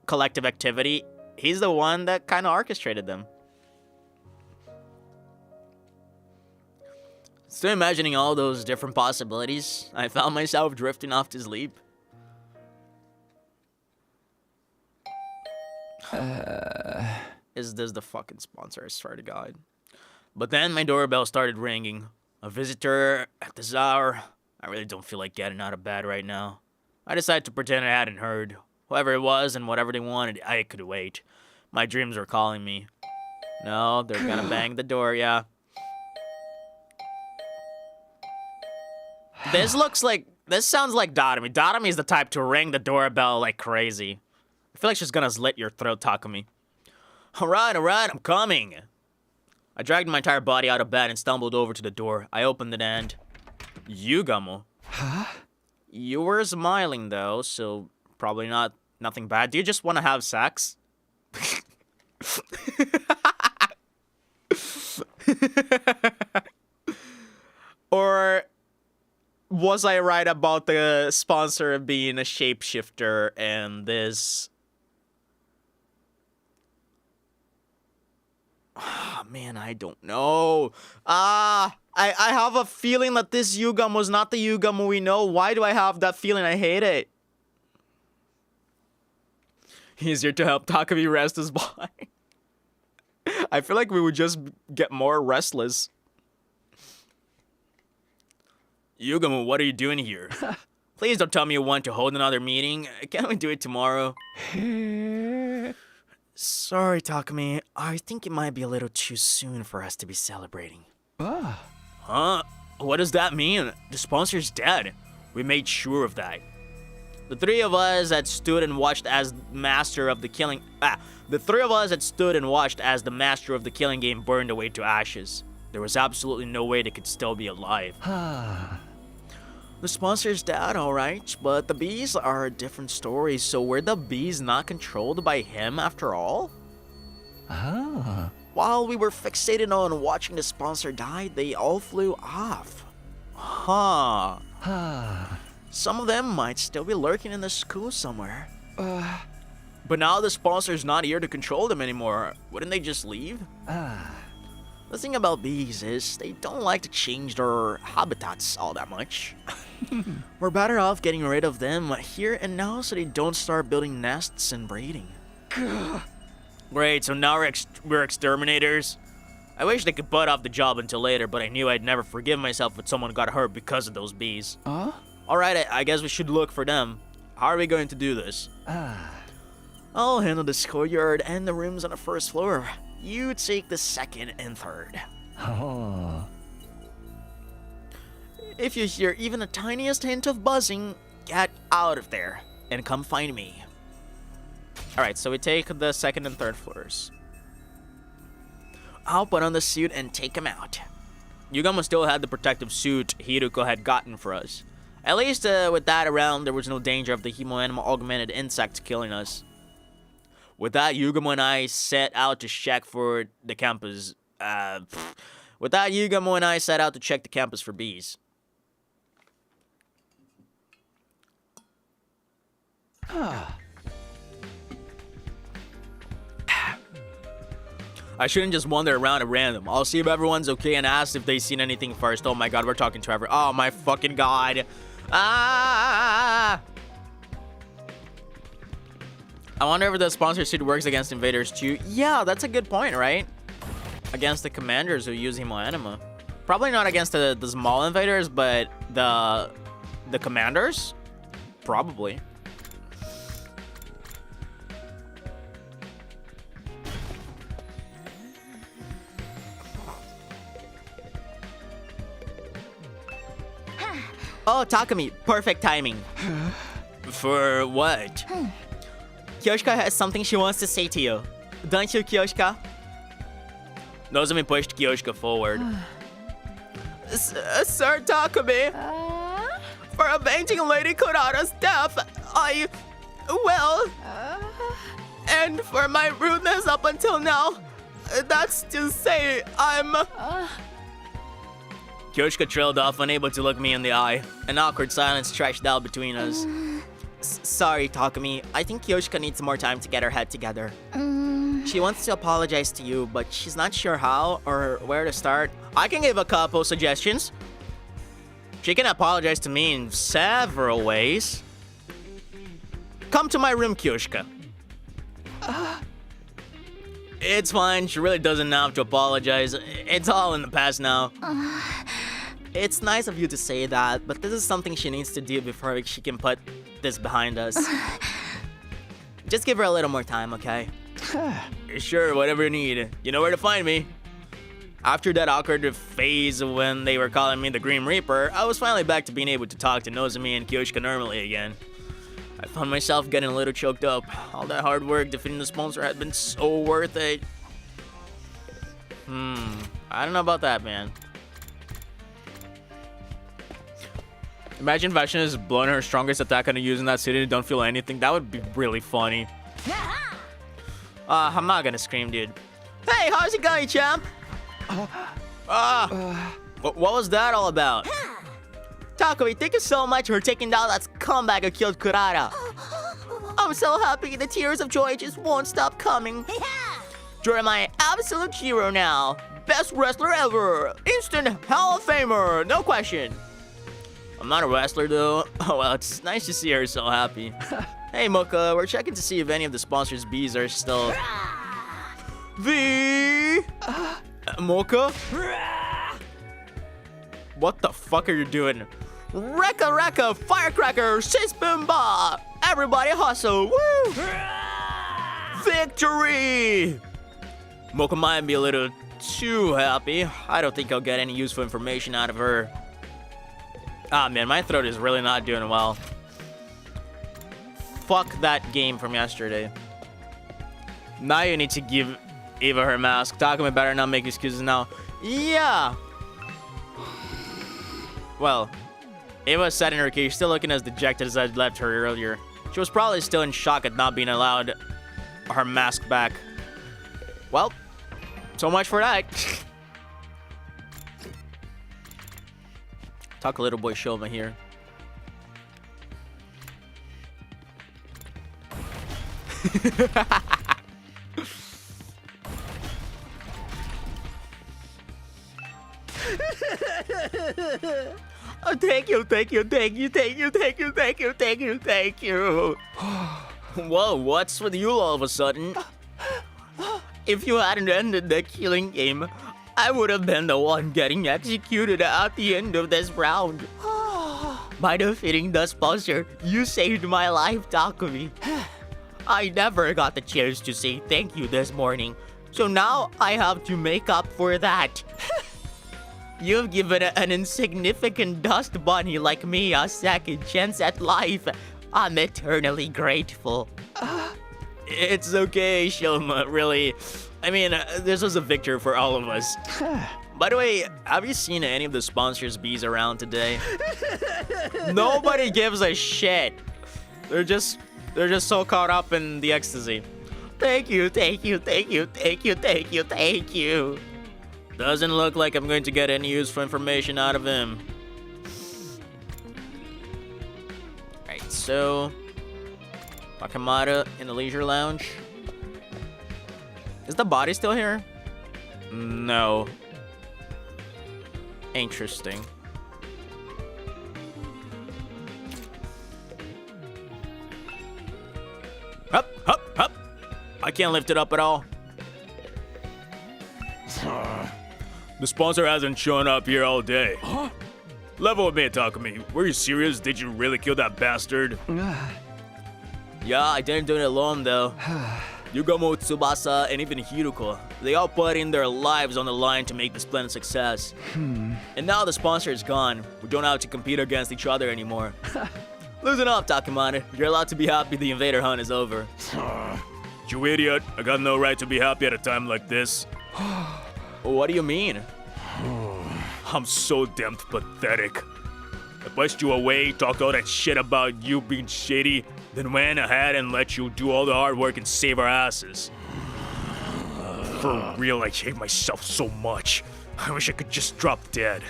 collective activity, he's the one that kind of orchestrated them. Still imagining all those different possibilities, I found myself drifting off to sleep. Is this the fucking sponsor? I swear to God. But then my doorbell started ringing. A visitor at this hour. I really don't feel like getting out of bed right now. I decided to pretend I hadn't heard. Whoever it was and whatever they wanted, I could wait. My dreams were calling me. No, they're gonna bang the door, yeah. This sounds like Dotami. Dotami is the type to ring the doorbell like crazy. I feel like she's gonna slit your throat, Takumi. Alright, I'm coming. I dragged my entire body out of bed and stumbled over to the door. I opened it and... Yugamo. Huh? You were smiling though, so probably nothing bad. Do you just want to have sex? Or was I right about the sponsor being a shapeshifter and this? Oh, man, I don't know. I have a feeling that this Yugam was not the Yugam we know. Why do I have that feeling? I hate it. Easier to help Takumi rest his body. I feel like we would just get more restless. Yugamu, what are you doing here? Please don't tell me you want to hold another meeting. Can't we do it tomorrow? Sorry, Takumi. I think it might be a little too soon for us to be celebrating. Huh? What does that mean? The sponsor's dead. We made sure of that. The three of us had stood and watched as master of the killing... The three of us had stood and watched as the master of the killing game burned away to ashes. There was absolutely no way they could still be alive. The sponsor's dead, alright, but the bees are a different story, so were the bees not controlled by him after all? While we were fixated on watching the sponsor die, they all flew off. Some of them might still be lurking in the school somewhere. But now the sponsor's not here to control them anymore. Wouldn't they just leave? The thing about bees is they don't like to change their habitats all that much. We're better off getting rid of them here and now so they don't start building nests and breeding. Great, so now we're exterminators? I wish they could put off the job until later, but I knew I'd never forgive myself if someone got hurt because of those bees. Alright, I guess we should look for them. How are we going to do this? I'll handle the schoolyard and the rooms on the first floor. You take the second and third. If you hear even the tiniest hint of buzzing, get out of there and come find me. Alright, so we take the second and third floors. I'll put on the suit and take him out. Yugama still had the protective suit Hiruko had gotten for us. At least with that around, there was no danger of the Hemoanima augmented insect killing us. With that, Yugamo and I set out to check for the campus. With that, Yugamo and I set out to check the campus for bees. I shouldn't just wander around at random. I'll see if everyone's okay and ask if they've seen anything first. Oh my god, we're talking to everyone. Oh my fucking god. I wonder if the sponsor suit works against invaders too. Yeah, that's a good point, right? Against the commanders who use Hemoanima. Probably not against the small invaders, but the commanders? Probably. Oh, Takumi, perfect timing. For what? Kyoshika has something she wants to say to you. Don't you, Kyoshika? Nozomi pushed Kyoshika forward. Sir Takumi, for avenging Lady Kurara's death, and for my rudeness up until now, that's to say, Kyoshika trailed off, unable to look me in the eye. An awkward silence stretched out between us. Sorry, Takumi. I think Kyoshika needs more time to get her head together. She wants to apologize to you, but she's not sure how or where to start. I can give a couple suggestions. She can apologize to me in several ways. Come to my room, Kyoshika. It's fine. She really doesn't have to apologize. It's all in the past now. It's nice of you to say that, but this is something she needs to do before she can put this behind us. Just give her a little more time, okay? Sure, whatever you need. You know where to find me. After that awkward phase when they were calling me the Grim Reaper, I was finally back to being able to talk to Nozomi and Kyoshika normally again. I found myself getting a little choked up. All that hard work defeating the sponsor had been so worth it. I don't know about that, man. Imagine Vashna is blowing her strongest attack on a using that city and don't feel anything. That would be really funny. I'm not gonna scream, dude. Hey, how's it going, champ? What was that all about? Takumi, thank you so much for taking down that scumbag who killed Kurata. I'm so happy the tears of joy just won't stop coming. You're my absolute hero now. Best wrestler ever. Instant Hall of Famer, no question. I'm not a wrestler though. Oh well, it's nice to see her so happy. Hey Mocha, we're checking to see if any of the sponsors' bees are still... Mocha? What the fuck are you doing? Rekka Rekka, Firecracker, Sis Bimba! Everybody hustle, woo! Victory! Mocha might be a little too happy. I don't think I'll get any useful information out of her. Ah man, my throat is really not doing well. Fuck that game from yesterday. Now you need to give Eva her mask. Takumi better not make excuses now. Yeah! Well, Eva sat in her cage, still looking as dejected as I'd left her earlier. She was probably still in shock at not being allowed her mask back. Well, so much for that. Talk a little boy Shoma here. Oh, thank you. Whoa, what's with you all of a sudden? If you hadn't ended the killing game, I would have been the one getting executed at the end of this round. By defeating the sponsor, you saved my life, Takumi. I never got the chance to say thank you this morning, so now I have to make up for that. You've given an insignificant dust bunny like me a second chance at life. I'm eternally grateful. It's okay, Shoma, really. I mean, this was a victory for all of us. By the way, have you seen any of the sponsors' bees around today? Nobody gives a shit. They're just so caught up in the ecstasy. Thank you. Doesn't look like I'm going to get any useful information out of him. Right, so Takamata in the leisure lounge. Is the body still here? No. Interesting. Up. I can't lift it up at all. The sponsor hasn't shown up here all day. Huh? Level with me, Takumi. Were you serious? Did you really kill that bastard? Yeah, I didn't do it alone though. Yugamo, Tsubasa, and even Hiruko. They all put in their lives on the line to make this plan a success. And now the sponsor is gone. We don't have to compete against each other anymore. Losing up, Takamata. You're allowed to be happy the invader hunt is over. You idiot. I got no right to be happy at a time like this. What do you mean? I'm so damn pathetic. I pushed you away, talked all that shit about you being shady, then went ahead and let you do all the hard work and save our asses. For real, I hate myself so much. I wish I could just drop dead.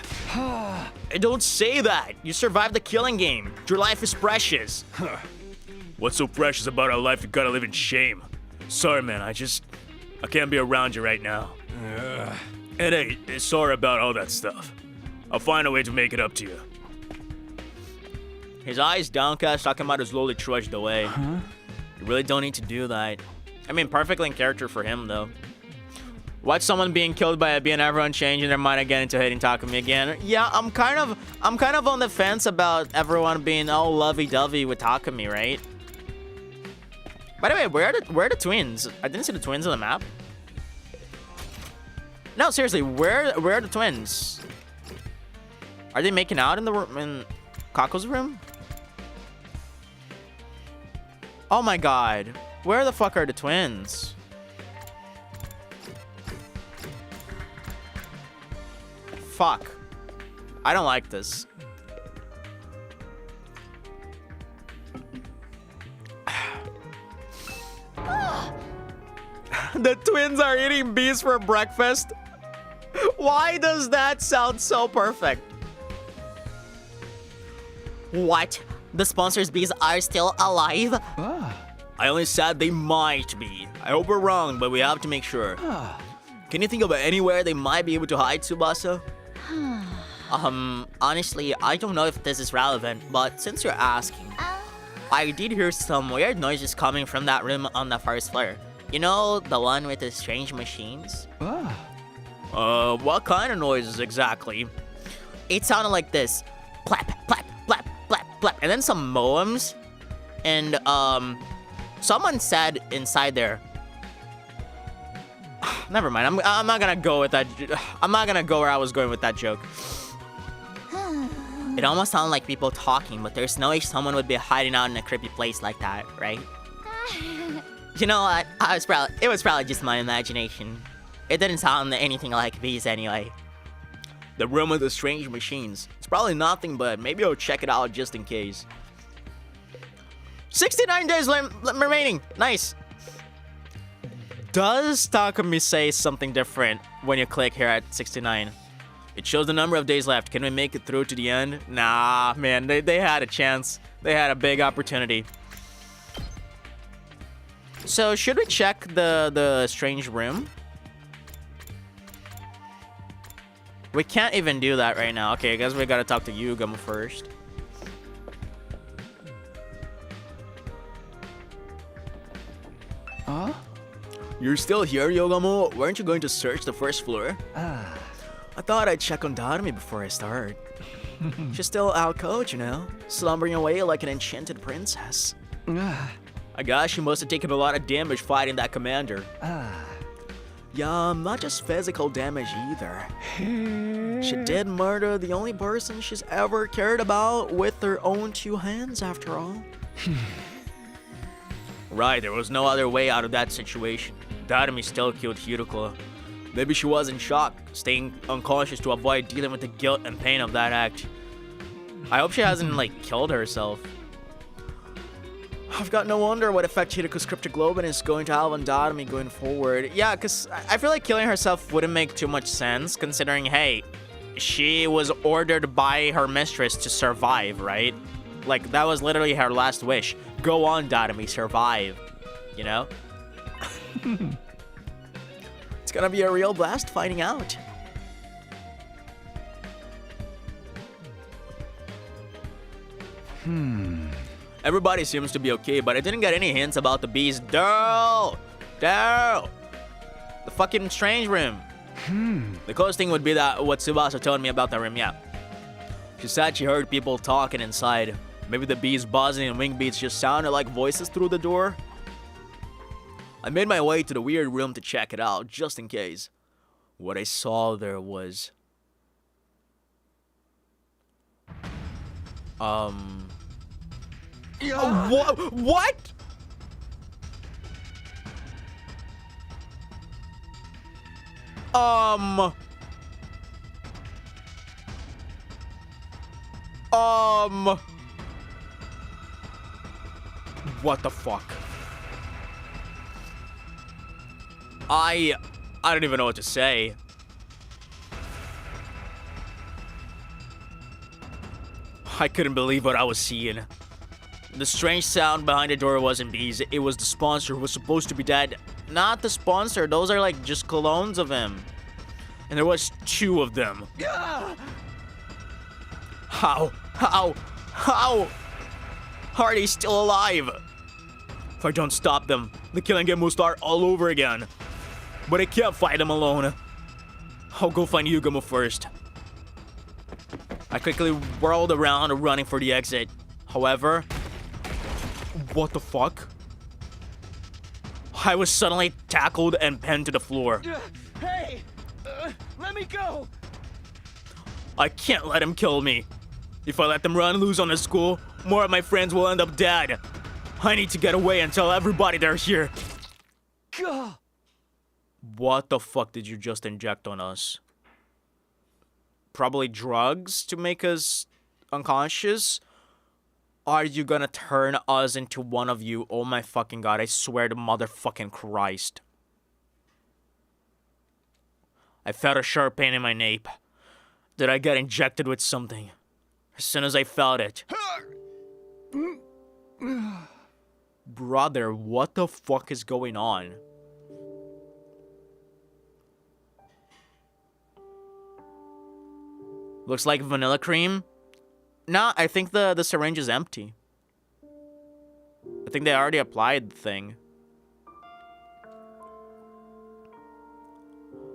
Don't say that. You survived the killing game. Your life is precious. What's so precious about our life? You gotta live in shame. Sorry, man. I can't be around you right now. And hey, sorry about all that stuff. I'll find a way to make it up to you. His eyes downcast, Takamata slowly trudged away. You really don't need to do that. I mean, perfectly in character for him, though. Watch someone being killed by a bee and everyone changing their mind again into hating Takumi again. Yeah, I'm kind of on the fence about everyone being all lovey-dovey with Takumi, right? By the way, where are the twins? I didn't see the twins on the map. No, seriously, where are the twins? Are they making out in the room, in Kako's room? Oh my god. Where the fuck are the twins? Fuck. I don't like this. The twins are eating bees for breakfast. Why does that sound so perfect? What? The sponsor's bees are still alive? I only said they might be. I hope we're wrong, but we have to make sure. Can you think of anywhere they might be able to hide, Tsubasa? Honestly, I don't know if this is relevant, but since you're asking, I did hear some weird noises coming from that room on the first floor. You know, the one with the strange machines? What kind of noises exactly? It sounded like this. Plap, plap, plap, plap, plap. And then some moems. And, someone said inside there. Never mind. I'm not gonna go with that. I'm not gonna go where I was going with that joke. It almost sounded like people talking, but there's no way someone would be hiding out in a creepy place like that, right? You know what? It was probably just my imagination. It didn't sound anything like these anyway. The room with the strange machines. It's probably nothing, but maybe I'll check it out just in case. 69 days remaining. Nice. Does Takumi say something different when you click here at 69? It shows the number of days left. Can we make it through to the end? Nah, man. They had a chance. They had a big opportunity. So, should we check the strange room? We can't even do that right now. Okay, I guess we gotta talk to Yugamo first. Huh? You're still here, Yogamo? Weren't you going to search the first floor? I thought I'd check on Darumi before I start. She's still out cold, you know? Slumbering away like an enchanted princess. I guess she must have taken a lot of damage fighting that commander. Yeah, not just physical damage either. She did murder the only person she's ever cared about with her own two hands, after all. Right, there was no other way out of that situation. Darumi still killed Hiroko. Maybe she was in shock, staying unconscious to avoid dealing with the guilt and pain of that act. I hope she hasn't, like, killed herself. I've got no wonder what effect Hiroko's cryptoglobin is going to have on Darumi going forward. Yeah, because I feel like killing herself wouldn't make too much sense, considering, hey, she was ordered by her mistress to survive, right? Like, that was literally her last wish. Go on, Darumi, survive. You know? It's gonna be a real blast finding out. Everybody seems to be okay, but I didn't get any hints about the bees. Daryl! The fucking strange room. The closest thing would be that what Tsubasa told me about the room, yeah. She said she heard people talking inside. Maybe the bees buzzing and wing beats just sounded like voices through the door. I made my way to the weird room to check it out, just in case. What I saw there was... What? What the fuck? I don't even know what to say. I couldn't believe what I was seeing. The strange sound behind the door wasn't bees. It was the sponsor who was supposed to be dead. Not the sponsor. Those are like just clones of him. And there was two of them. How are they still alive? If I don't stop them, the killing game will start all over again. But I can't fight them alone. I'll go find Yugamo first. I quickly whirled around, running for the exit. However, what the fuck? I was suddenly tackled and pinned to the floor. Hey! Let me go! I can't let him kill me. If I let them run loose on the school, more of my friends will end up dead. I need to get away and tell everybody they're here. Gah! What the fuck did you just inject on us? Probably drugs to make us unconscious? Are you gonna turn us into one of you? Oh my fucking god, I swear to motherfucking Christ. I felt a sharp pain in my nape. Did I get injected with something? As soon as I felt it. Brother, what the fuck is going on? Looks like vanilla cream. Nah, I think the syringe is empty. I think they already applied the thing.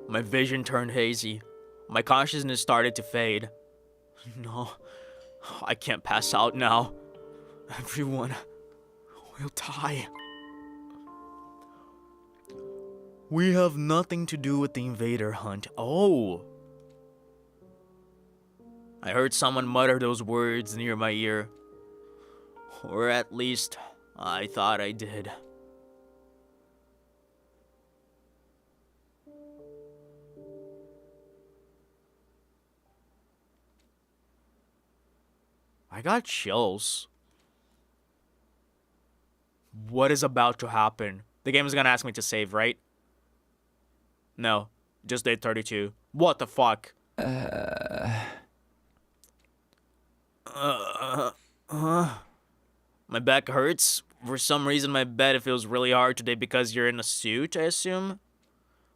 My vision turned hazy. My consciousness started to fade. No, I can't pass out now. Everyone will die. We have nothing to do with the invader hunt. Oh. I heard someone mutter those words near my ear. Or at least, I thought I did. I got chills. What is about to happen? The game is gonna ask me to save, right? No, just day 32. What the fuck? My back hurts. For some reason, my bed feels really hard today because you're in a suit, I assume?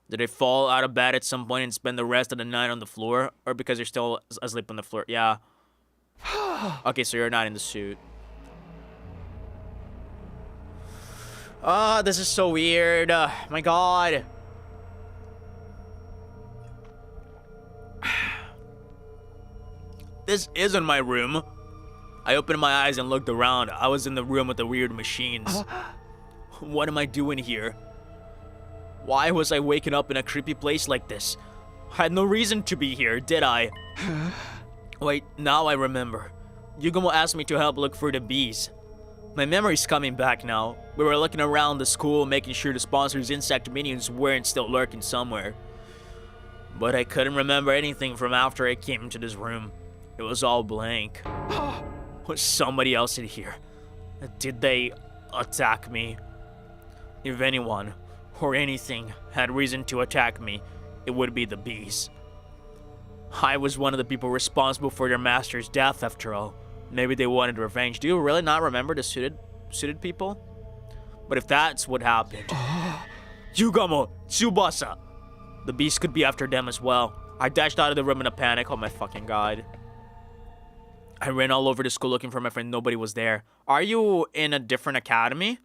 Did I fall out of bed at some point and spend the rest of the night on the floor? Or because you're still asleep on the floor? Yeah. Okay, so you're not in the suit. Ah, this is so weird. My god. This isn't my room. I opened my eyes and looked around. I was in the room with the weird machines. What am I doing here? Why was I waking up in a creepy place like this? I had no reason to be here, did I? Wait, now I remember. Yugumo asked me to help look for the bees. My memory's coming back now. We were looking around the school, making sure the sponsor's insect minions weren't still lurking somewhere. But I couldn't remember anything from after I came into this room. It was all blank. Was somebody else in here? Did they attack me? If anyone or anything had reason to attack me, it would be the bees. I was one of the people responsible for their master's death, after all. Maybe they wanted revenge. Do you really not remember the suited people? But if that's what happened... Yugumo! Tsubasa! The beast could be after them as well. I dashed out of the room in a panic. Oh my fucking god. I ran all over the school looking for my friend. Nobody was there. Are you in a different academy?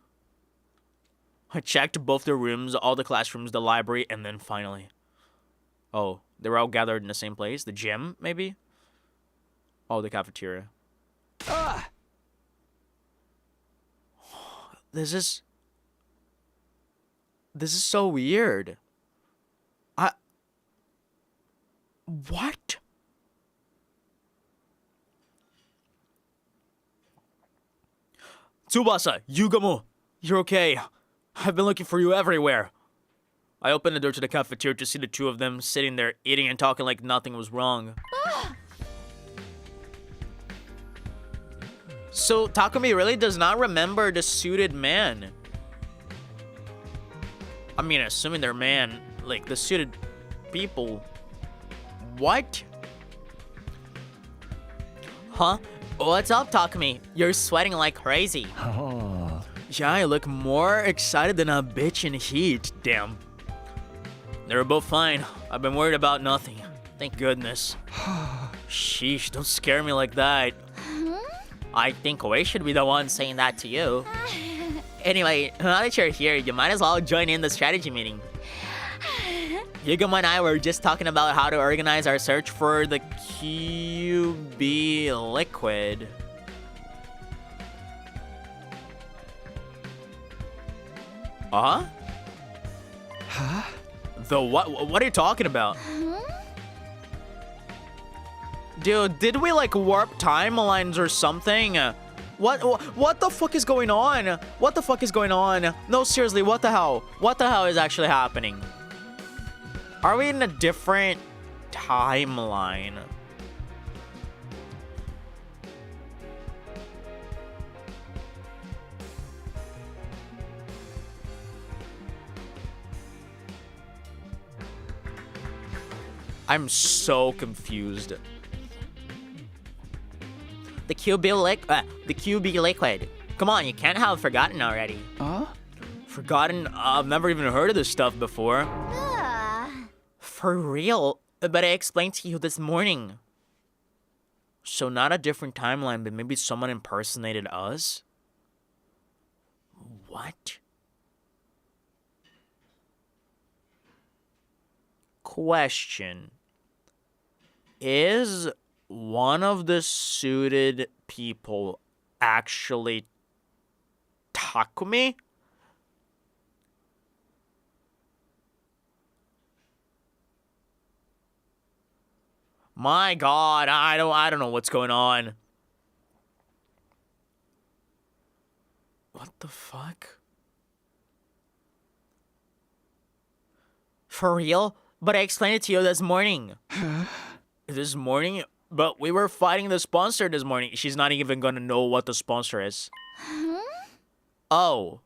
I checked both the rooms, all the classrooms, the library, and then finally... Oh, they were all gathered in the same place? The gym, maybe? Oh, the cafeteria. This is so weird. What? Tsubasa, Yugumo, you're okay. I've been looking for you everywhere. I opened the door to the cafeteria to see the two of them sitting there eating and talking like nothing was wrong. So Takumi really does not remember the suited man. I mean, assuming they're man, like the suited people. What? Huh? What's up, Takumi? You're sweating like crazy. Yeah, I look more excited than a bitch in heat. Damn. They were both fine. I've been worried about nothing. Thank goodness. Sheesh, don't scare me like that. I think we should be the ones saying that to you. Anyway, now that you're here, you might as well join in the strategy meeting. Yugumo and I were just talking about how to organize our search for the QB liquid. Huh? The what? What are you talking about? Dude, did we like warp timelines or something? What the fuck is going on? What the fuck is going on? No, seriously, what the hell? What the hell is actually happening? Are we in a different timeline? I'm so confused. The QB liquid. Come on, you can't have forgotten already. Forgotten? I've never even heard of this stuff before. For real? But I explained to you this morning. So not a different timeline, but maybe someone impersonated us? What? Question. Is one of the suited people actually Takumi? My God, I don't know what's going on. What the fuck? For real? But I explained it to you this morning. This morning? But we were fighting the sponsor this morning. She's not even gonna know what the sponsor is. Oh.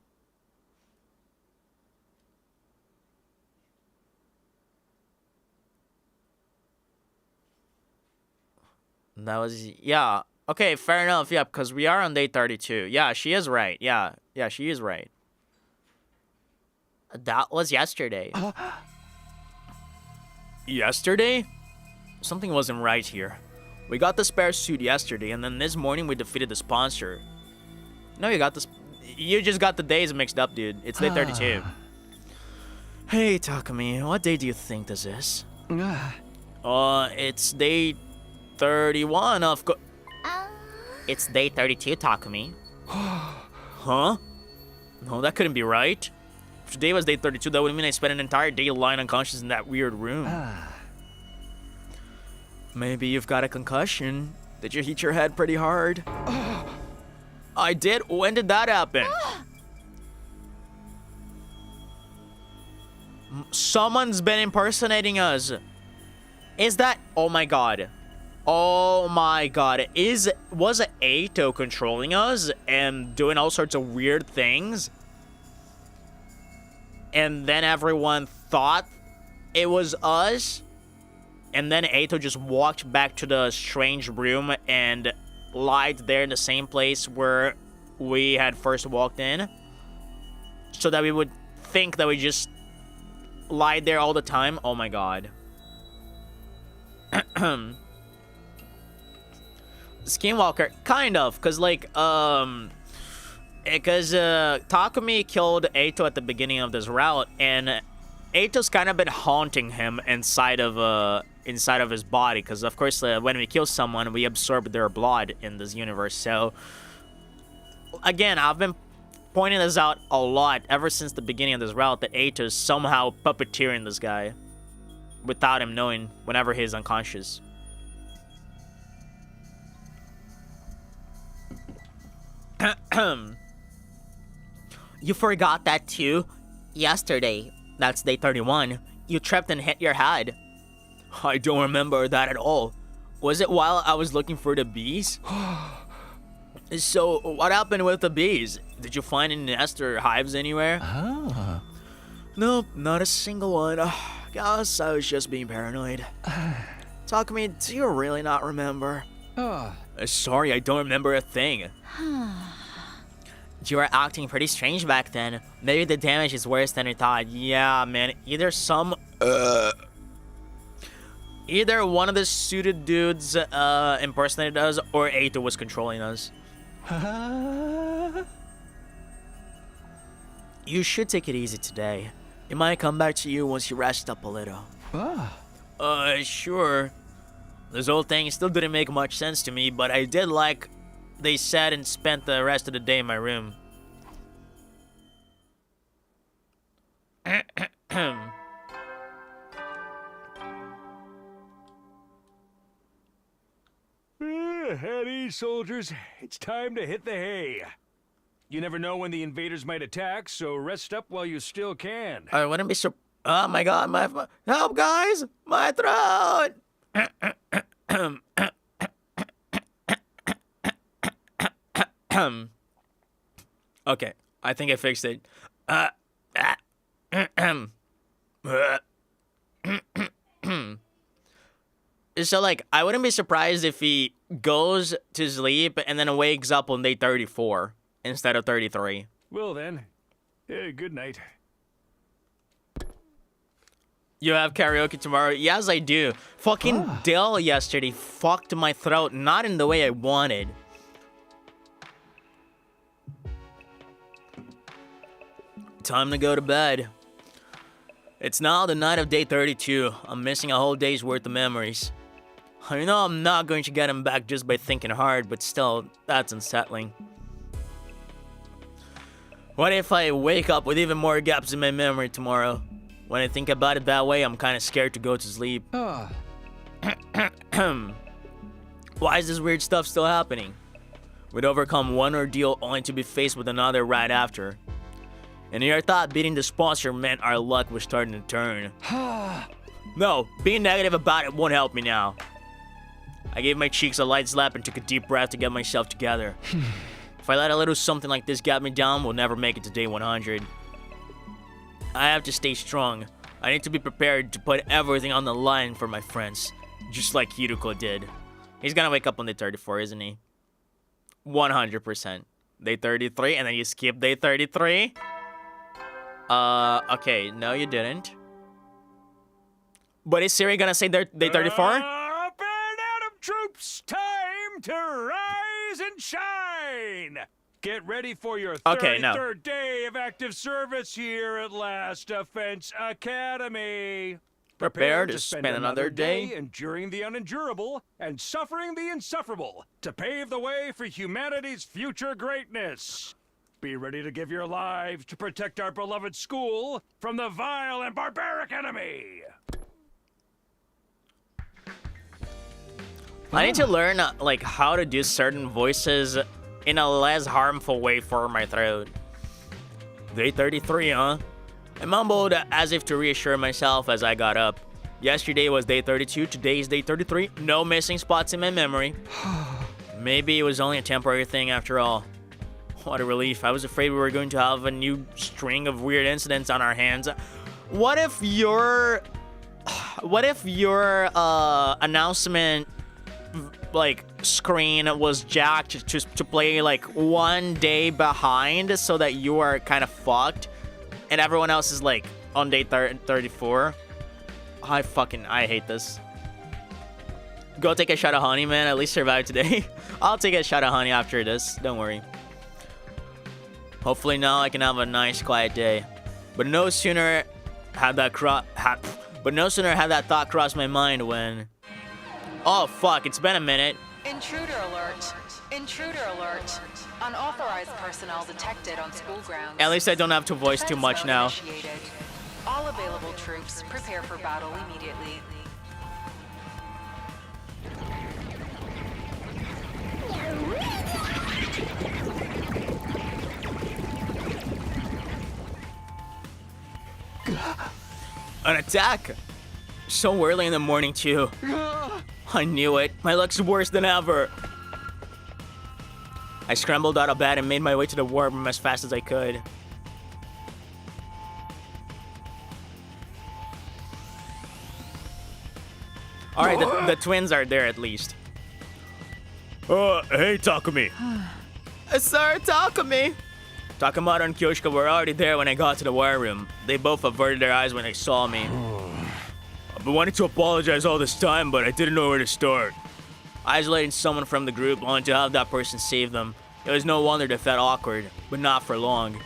That was, yeah. Okay, fair enough, yeah, because we are on day 32. Yeah, she is right. Yeah, she is right. That was yesterday. Yesterday? Something wasn't right here. We got the spare suit yesterday, and then this morning we defeated the sponsor. No, you just got the days mixed up, dude. It's day 32. Hey, Takumi, what day do you think this is? It's day 31 of It's day 32, Takumi. Huh? No, that couldn't be right. If today was day 32, that would mean I spent an entire day lying unconscious in that weird room. Maybe you've got a concussion. Did you hit your head pretty hard? I did? When did that happen? Someone's been impersonating us. Is that... Oh my god. Oh my god. Was Eito controlling us and doing all sorts of weird things? And then everyone thought it was us? And then Eito just walked back to the strange room and lied there in the same place where we had first walked in? So that we would think that we just lied there all the time? Oh my god. Skinwalker, kind of, because Takumi killed Eito at the beginning of this route, and Eito's kind of been haunting him inside of his body, because of course when we kill someone, we absorb their blood in this universe. So again, I've been pointing this out a lot ever since the beginning of this route, that Eito's somehow puppeteering this guy without him knowing whenever he's unconscious. You forgot that too? Yesterday. That's day 31. You tripped and hit your head. I don't remember that at all. Was it while I was looking for the bees? So, what happened with the bees? Did you find any nest or hives anywhere? Nope, not a single one. Guess I was just being paranoid. Takumi, do you really not remember? Sorry, I don't remember a thing. You were acting pretty strange back then. Maybe the damage is worse than you thought. Yeah, man, either one of the suited dudes impersonated us, or Eito was controlling us. You should take it easy today. It might come back to you once you rest up a little. Sure. This whole thing still didn't make much sense to me, but I did like they said and spent the rest of the day in my room. At ease, soldiers. It's time to hit the hay. You never know when the invaders might attack, so rest up while you still can. I wouldn't be so... Oh my god, my... Help, guys! My throat! Okay, I think I fixed it. So, like, I wouldn't be surprised if he goes to sleep and then wakes up on day 34 instead of 33. Well then, good night. You have karaoke tomorrow? Yes, I do. Fucking Dell yesterday fucked my throat, not in the way I wanted. Time to go to bed. It's now the night of day 32. I'm missing a whole day's worth of memories. I know I'm not going to get them back just by thinking hard, but still, that's unsettling. What if I wake up with even more gaps in my memory tomorrow? When I think about it that way, I'm kind of scared to go to sleep. Why is this weird stuff still happening? We'd overcome one ordeal only to be faced with another right after. And I thought beating the sponsor meant our luck was starting to turn. No, being negative about it won't help me now. I gave my cheeks a light slap and took a deep breath to get myself together. If I let a little something like this get me down, we'll never make it to day 100. I have to stay strong. I need to be prepared to put everything on the line for my friends, just like Yuruko did. He's gonna wake up on day 34, isn't he? 100%. Day 33, and then you skip day 33? Okay, no you didn't. But is Siri gonna say day 34? Up and Adam troops, time to rise and shine! Get ready for your 33rd day of active service here at Last Defense Academy. Prepare to spend another day enduring the unendurable and suffering the insufferable to pave the way for humanity's future greatness. Be ready to give your lives to protect our beloved school from the vile and barbaric enemy. I need to learn like how to do certain voices in a less harmful way for my throat. Day 33, huh? I mumbled as if to reassure myself as I got up. Yesterday was day 32, today is day 33. No missing spots in my memory. Maybe it was only a temporary thing after all. What a relief. I was afraid we were going to have a new string of weird incidents on our hands. What if your announcement like screen was jacked to play like 1 day behind so that you are kind of fucked and everyone else is like on day 34? I hate this. Go take a shot of honey, man. At least survive today. I'll take a shot of honey after this. Don't worry. Hopefully now I can have a nice quiet day. But no sooner had that thought cross my mind when... Oh fuck, it's been a minute. Intruder alert. Intruder alert. Unauthorized personnel detected on school grounds. At least I don't have to voice too much now. Initiated. All available troops prepare for battle immediately. An attack! So early in the morning too. I knew it. My luck's worse than ever. I scrambled out of bed and made my way to the war room as fast as I could. Alright, the twins are there at least. Hey, Takumi. Sir, Takumi! Takamata and Kyoshika were already there when I got to the war room. They both averted their eyes when they saw me. I've been wanting to apologize all this time, but I didn't know where to start. Isolating someone from the group only to have that person save them. It was no wonder they felt awkward, but not for long.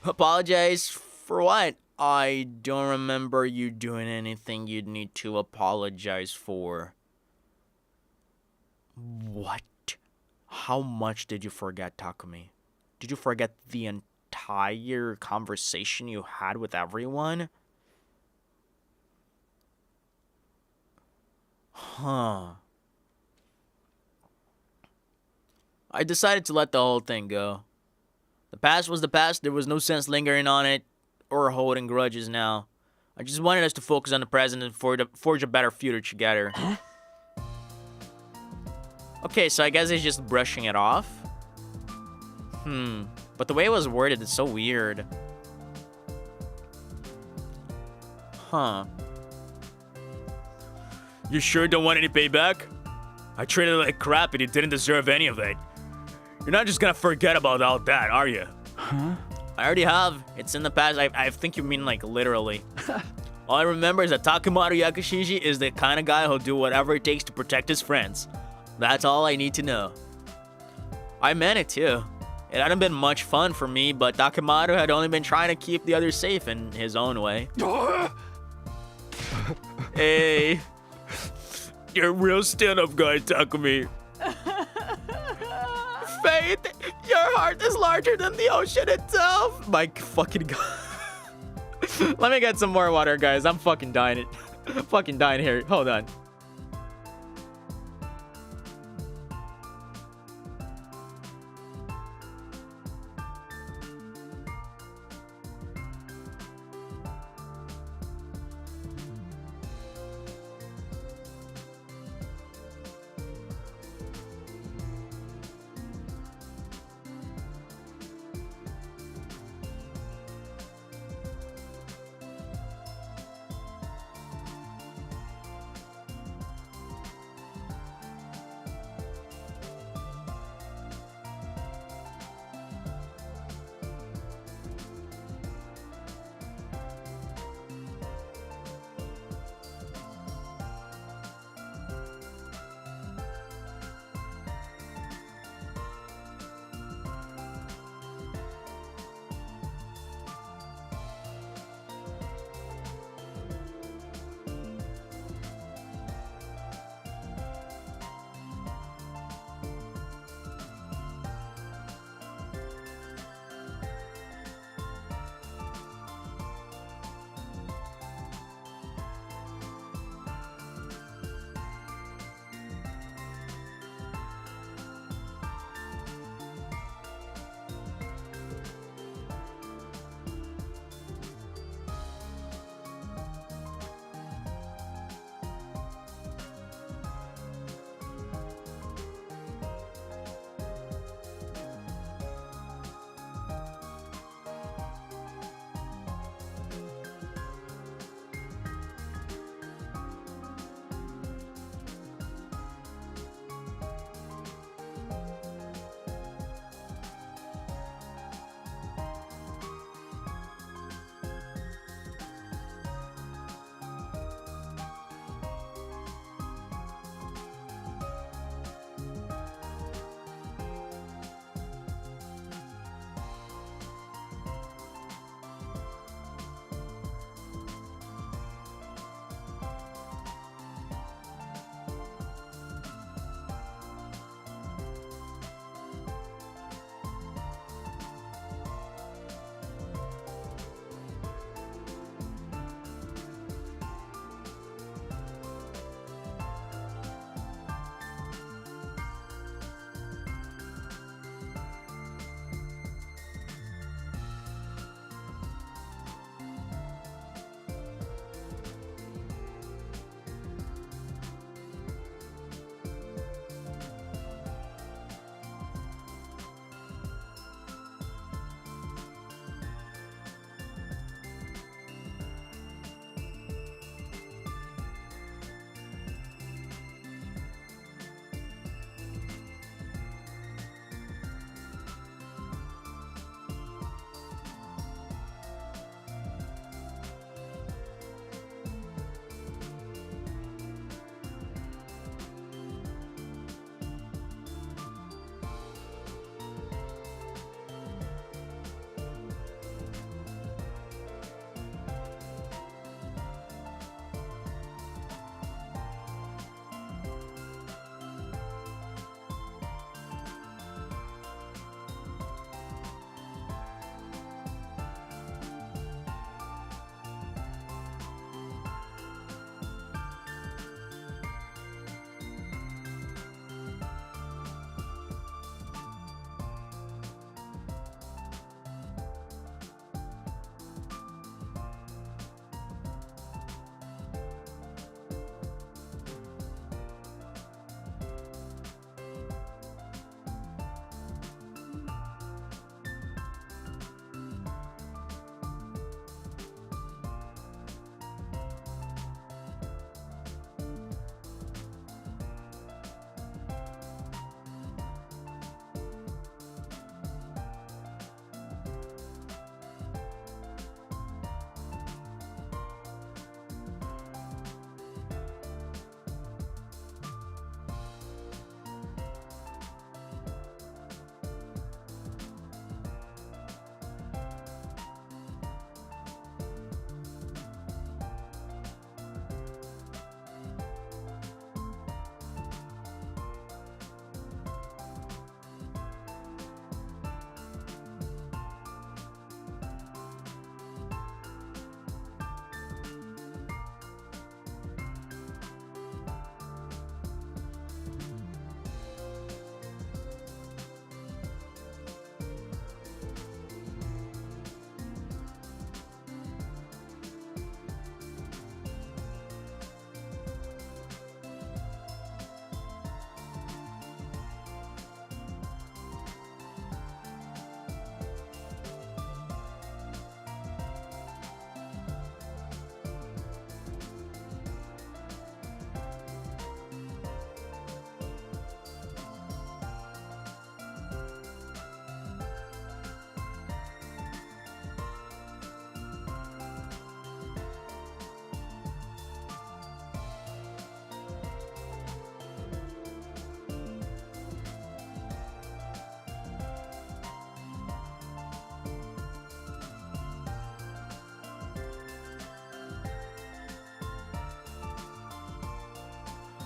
Apologize for what? I don't remember you doing anything you'd need to apologize for. What? How much did you forget, Takumi? Did you forget the entire conversation you had with everyone? Huh. I decided to let the whole thing go. The past was the past. There was no sense lingering on it or holding grudges now. I just wanted us to focus on the present and forge a better future together. Okay, so I guess he's just brushing it off. But the way it was worded is so weird. Huh. You sure don't want any payback? I treated it like crap and he didn't deserve any of it. You're not just gonna forget about all that, are you? I already have. It's in the past. I think you mean like literally. All I remember is that Takemoto Yakushiji is the kind of guy who'll do whatever it takes to protect his friends. That's all I need to know. I meant it too. It hadn't been much fun for me, but Takemoto had only been trying to keep the others safe in his own way. Hey. You're a real stand-up guy, Takumi. Faith, your heart is larger than the ocean itself. My fucking god. Let me get some more water, guys. I'm fucking dying. Fucking dying here. Hold on.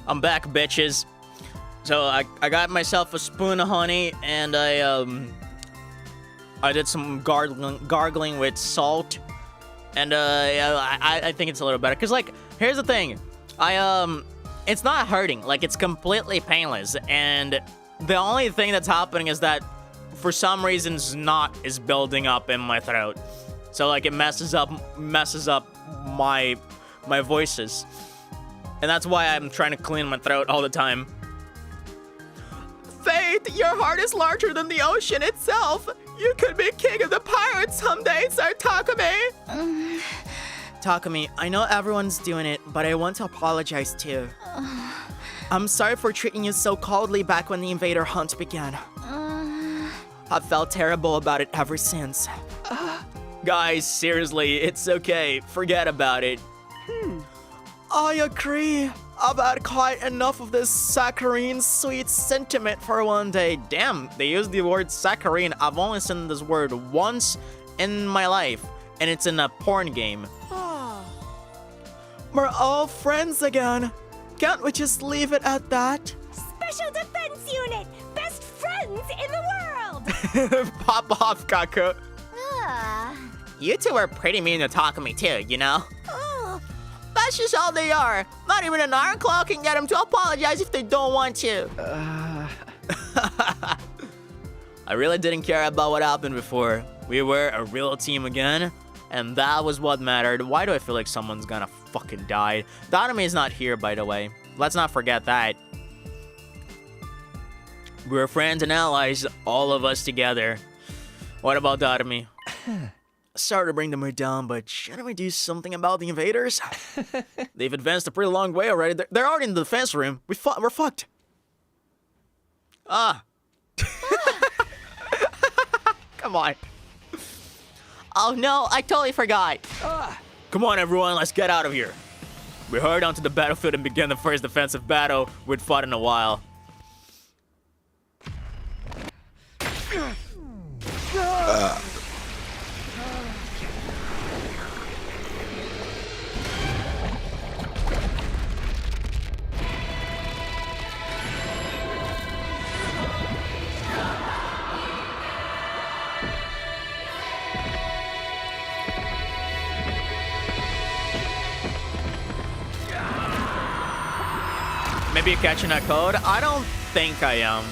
I'm back, bitches. So I got myself a spoon of honey, and I did some gargling with salt, and I think it's a little better. Cause like, here's the thing, it's not hurting. Like, it's completely painless, and the only thing that's happening is that for some reason snot is building up in my throat. So like, it messes up my voices. And that's why I'm trying to clean my throat all the time. Faith, your heart is larger than the ocean itself. You could be king of the pirates someday, Sir Takumi. Takumi, I know everyone's doing it, but I want to apologize too. I'm sorry for treating you so coldly back when the invader hunt began. I've felt terrible about it ever since. Guys, seriously, it's okay. Forget about it. I agree. I've had quite enough of this saccharine sweet sentiment for one day. Damn, they used the word saccharine. I've only seen this word once in my life, and it's in a porn game. We're all friends again. Can't we just leave it at that? Special Defense Unit! Best friends in the world! Pop off, Kaku. You two are pretty mean to Takumi too, you know? That's just all they are. Not even an iron claw can get them to apologize if they don't want to. I really didn't care about what happened before. We were a real team again, and that was what mattered. Why do I feel like someone's gonna fucking die? Danami is not here, by the way. Let's not forget that. We're friends and allies, all of us together. What about Danami? Sorry to bring the mood down, but shouldn't we do something about the invaders? They've advanced a pretty long way already. They're already in the defense room. We're fucked. Come on. Oh no, I totally forgot. Come on, everyone, let's get out of here. We hurried onto the battlefield and began the first defensive battle we'd fought in a while. Maybe you're catching that code? I don't think I am.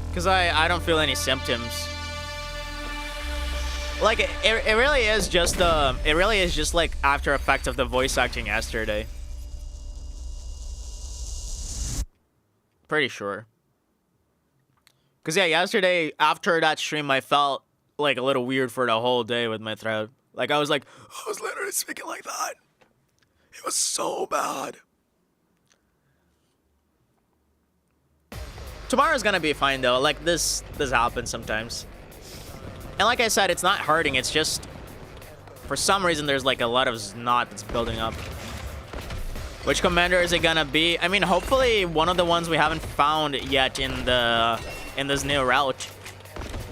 Because I don't feel any symptoms. Like, it really is just, like after effect of the voice acting yesterday. Pretty sure. Because yeah, yesterday, after that stream, I felt like a little weird for the whole day with my throat. Like, I was literally speaking like that. It was so bad. Tomorrow's gonna be fine though. Like, this happens sometimes. And like I said, it's not hurting, it's just for some reason there's like a lot of snot that's building up. Which commander is it gonna be? I mean, hopefully one of the ones we haven't found yet in this new route.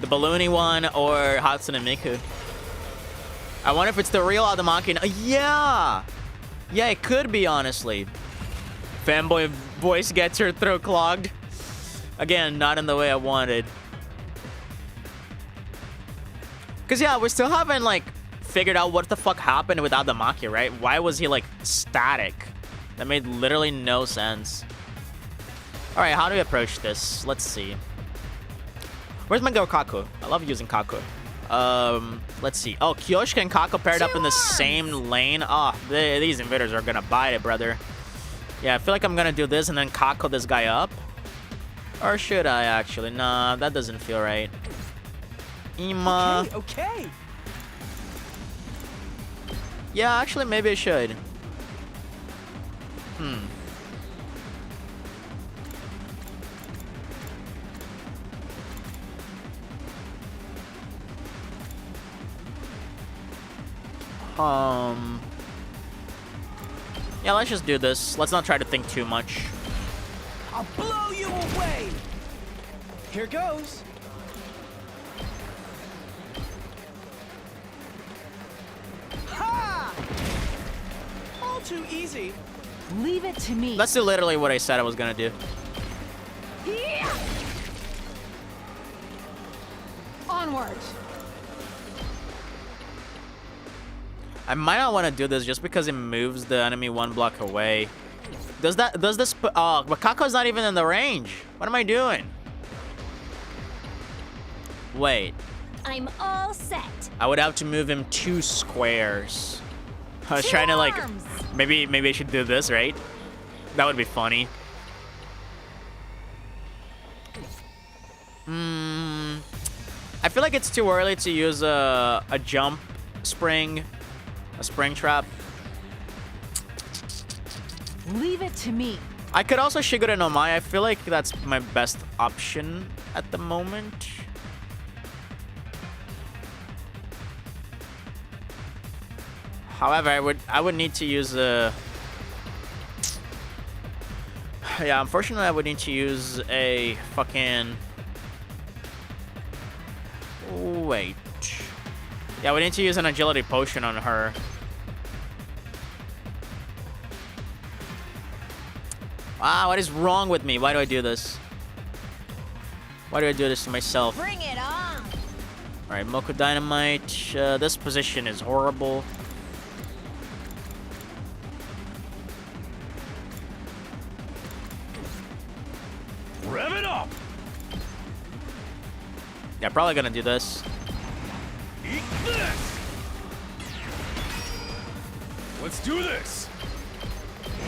The balloony one or Hatsune Miku. I wonder if it's the real Adamaki. Yeah! Yeah, it could be, honestly. Fanboy voice gets her throat clogged. Again, not in the way I wanted. Because, yeah, we still haven't, like, figured out what the fuck happened with Adamaki, right? Why was he, like, static? That made literally no sense. Alright, how do we approach this? Let's see. Where's my girl Kaku? I love using Kaku. Let's see. Oh, Kyoshika and Kaku paired up in the same lane. Oh, these invaders are gonna bite it, brother. Yeah, I feel like I'm gonna do this and then Kaku this guy up. Or should I actually? Nah, that doesn't feel right. Ima. Okay. Yeah, actually, maybe I should. Yeah, let's just do this. Let's not try to think too much. I'll blow you away. Here goes. Ha! All too easy. Leave it to me. That's literally what I said I was gonna do. Yeah. Onward. I might not want to do this just because it moves the enemy 1 block away. Does this? Oh, but Kako's not even in the range. What am I doing? Wait. I'm all set. I would have to move him 2 squares. I was trying to like, maybe I should do this, right? That would be funny. I feel like it's too early to use a jump spring, a spring trap. Leave it to me. I could also Shigure no Mai. I feel like that's my best option at the moment. However, I would need to use a. Yeah, unfortunately, I would need to use a fucking. Wait. Yeah, we need to use an agility potion on her. Wow, what is wrong with me? Why do I do this? Why do I do this to myself? Bring it on. All right, Moko Dynamite. This position is horrible. Rev it up! Yeah, probably gonna do this. Eat this! Let's do this!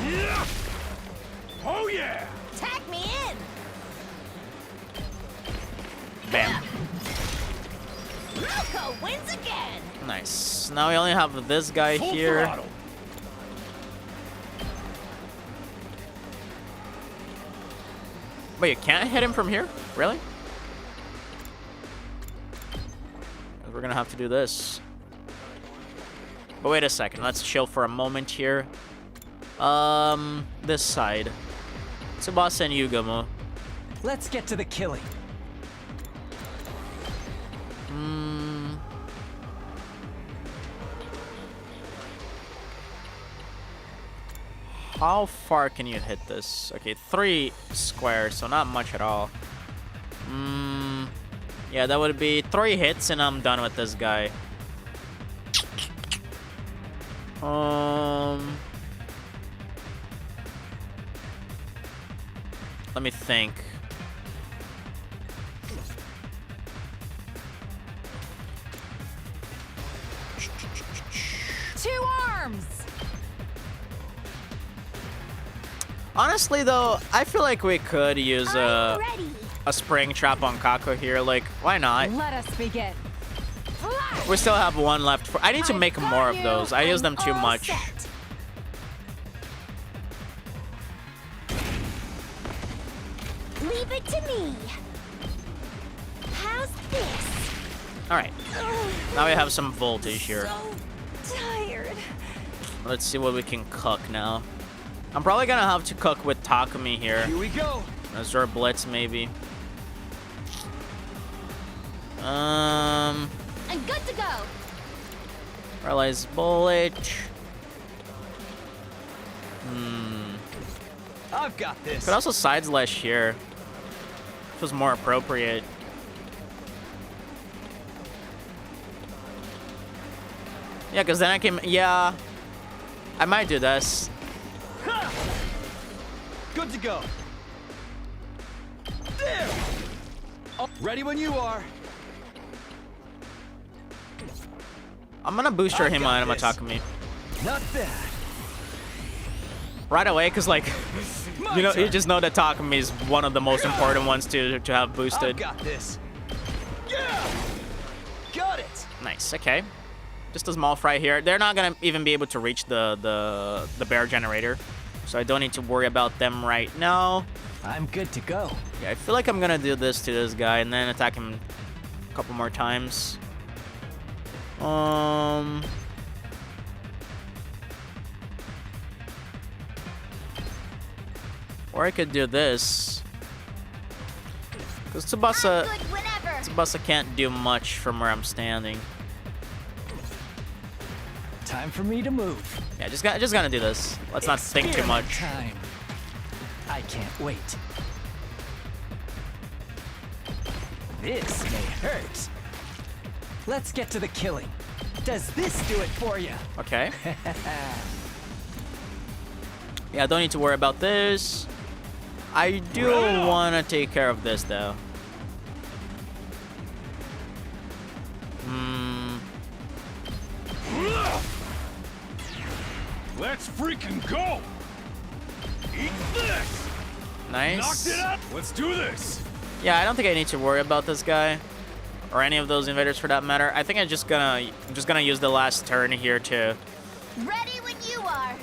Yeah! Oh yeah! Tag me in. Bam. Moko wins again. Nice. Now we only have this guy Full here. throttle. Wait, you can't hit him from here? Really? We're gonna have to do this. But wait a second. Let's chill for a moment here. This side. Tsubasa and Yugamo. Let's get to the killing. How far can you hit this? Okay, 3 squares, so not much at all. Yeah, that would be 3 hits and I'm done with this guy. Let me think. Two arms. Honestly, though, I feel like we could use I'm ready. a spring trap on Kako here. Like, why not? Let us begin. Fly. We still have 1 left. I need to I've make got more of you. those. I use I'm them too all much. set. Leave it to me. How's this? All right. Now we have some voltage here. So tired. Let's see what we can cook now. I'm probably gonna have to cook with Takumi here. Here we go. Azure Blitz, maybe. I'm good to go. Paralyzed Bullet. I've got this. Could also side slash here. This was more appropriate. Yeah, because then I can. Yeah. I might do this. Good to go. There. Oh, ready when you are. I'm gonna booster I him got on this. Takumi Not bad. right away, because like, My you turn. just know that Takumi is one of the most important ones to have I've boosted. got this. Yeah. Got it. Nice. Okay. Just a small fry here. They're not gonna even be able to reach the bear generator, so I don't need to worry about them right now. I'm good to go. Yeah, I feel like I'm gonna do this to this guy and then attack him a couple more times. Or I could do this. Because Tsubasa I'm good whenever. Tsubasa can't do much from where I'm standing. Time for me to move. Yeah, just gonna do this. Let's not think too Experiment much. Time. I can't wait. This may hurt. Let's get to the killing. Does this do it for you? Okay. Yeah, don't need to worry about this. I do want to take care of this though. Let's freaking go! Eat this! Nice. Knocked it up! Let's do this! Yeah, I don't think I need to worry about this guy. Or any of those invaders for that matter. I think I'm just gonna use the last turn here to... Ready when you are.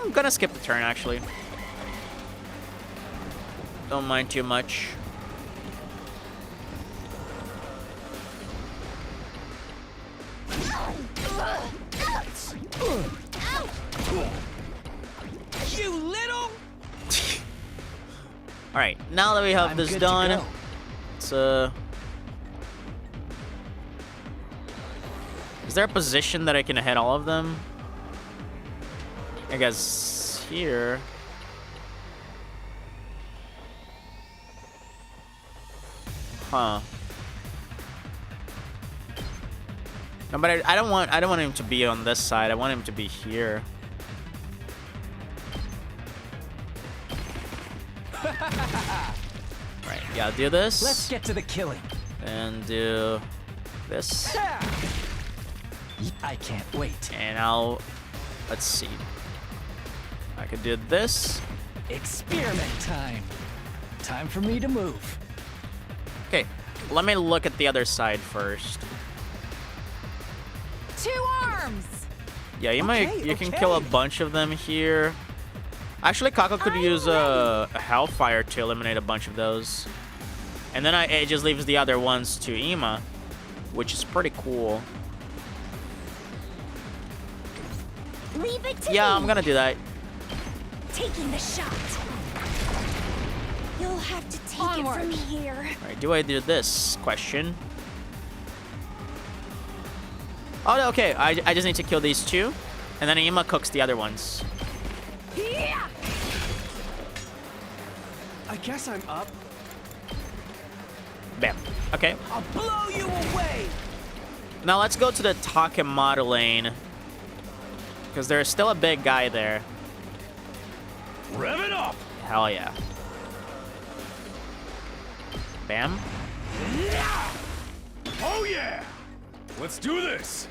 I'm gonna skip the turn actually. Don't mind too much. You little. All right, now that we have I'm this good to done, go. it's is there a position that I can hit all of them? I guess here. Huh. No, but I don't want him to be on this side. I want him to be here. Right, yeah, do this. Let's get to the killing. And do this. I can't wait. And I'll, let's see. I could do this. Experiment time. Time for me to move. Okay, let me look at the other side first. 2 arms. Yeah, you Okay, can kill a bunch of them here. Actually, Kako could use a Hellfire to eliminate a bunch of those. And then it just leaves the other ones to Ima, which is pretty cool. Leave it to Yeah, me. I'm gonna do that. Taking the shot. You'll have to take it from here. Alright, do I do this? Question. Oh, no, okay. I just need to kill these two. And then Ima cooks the other ones. Yeah. I guess I'm up. Bam. Okay. I'll blow you away. Now let's go to the Takemata lane. Because there's still a big guy there. Rev it up! Hell yeah. Bam. Oh yeah! Let's do this!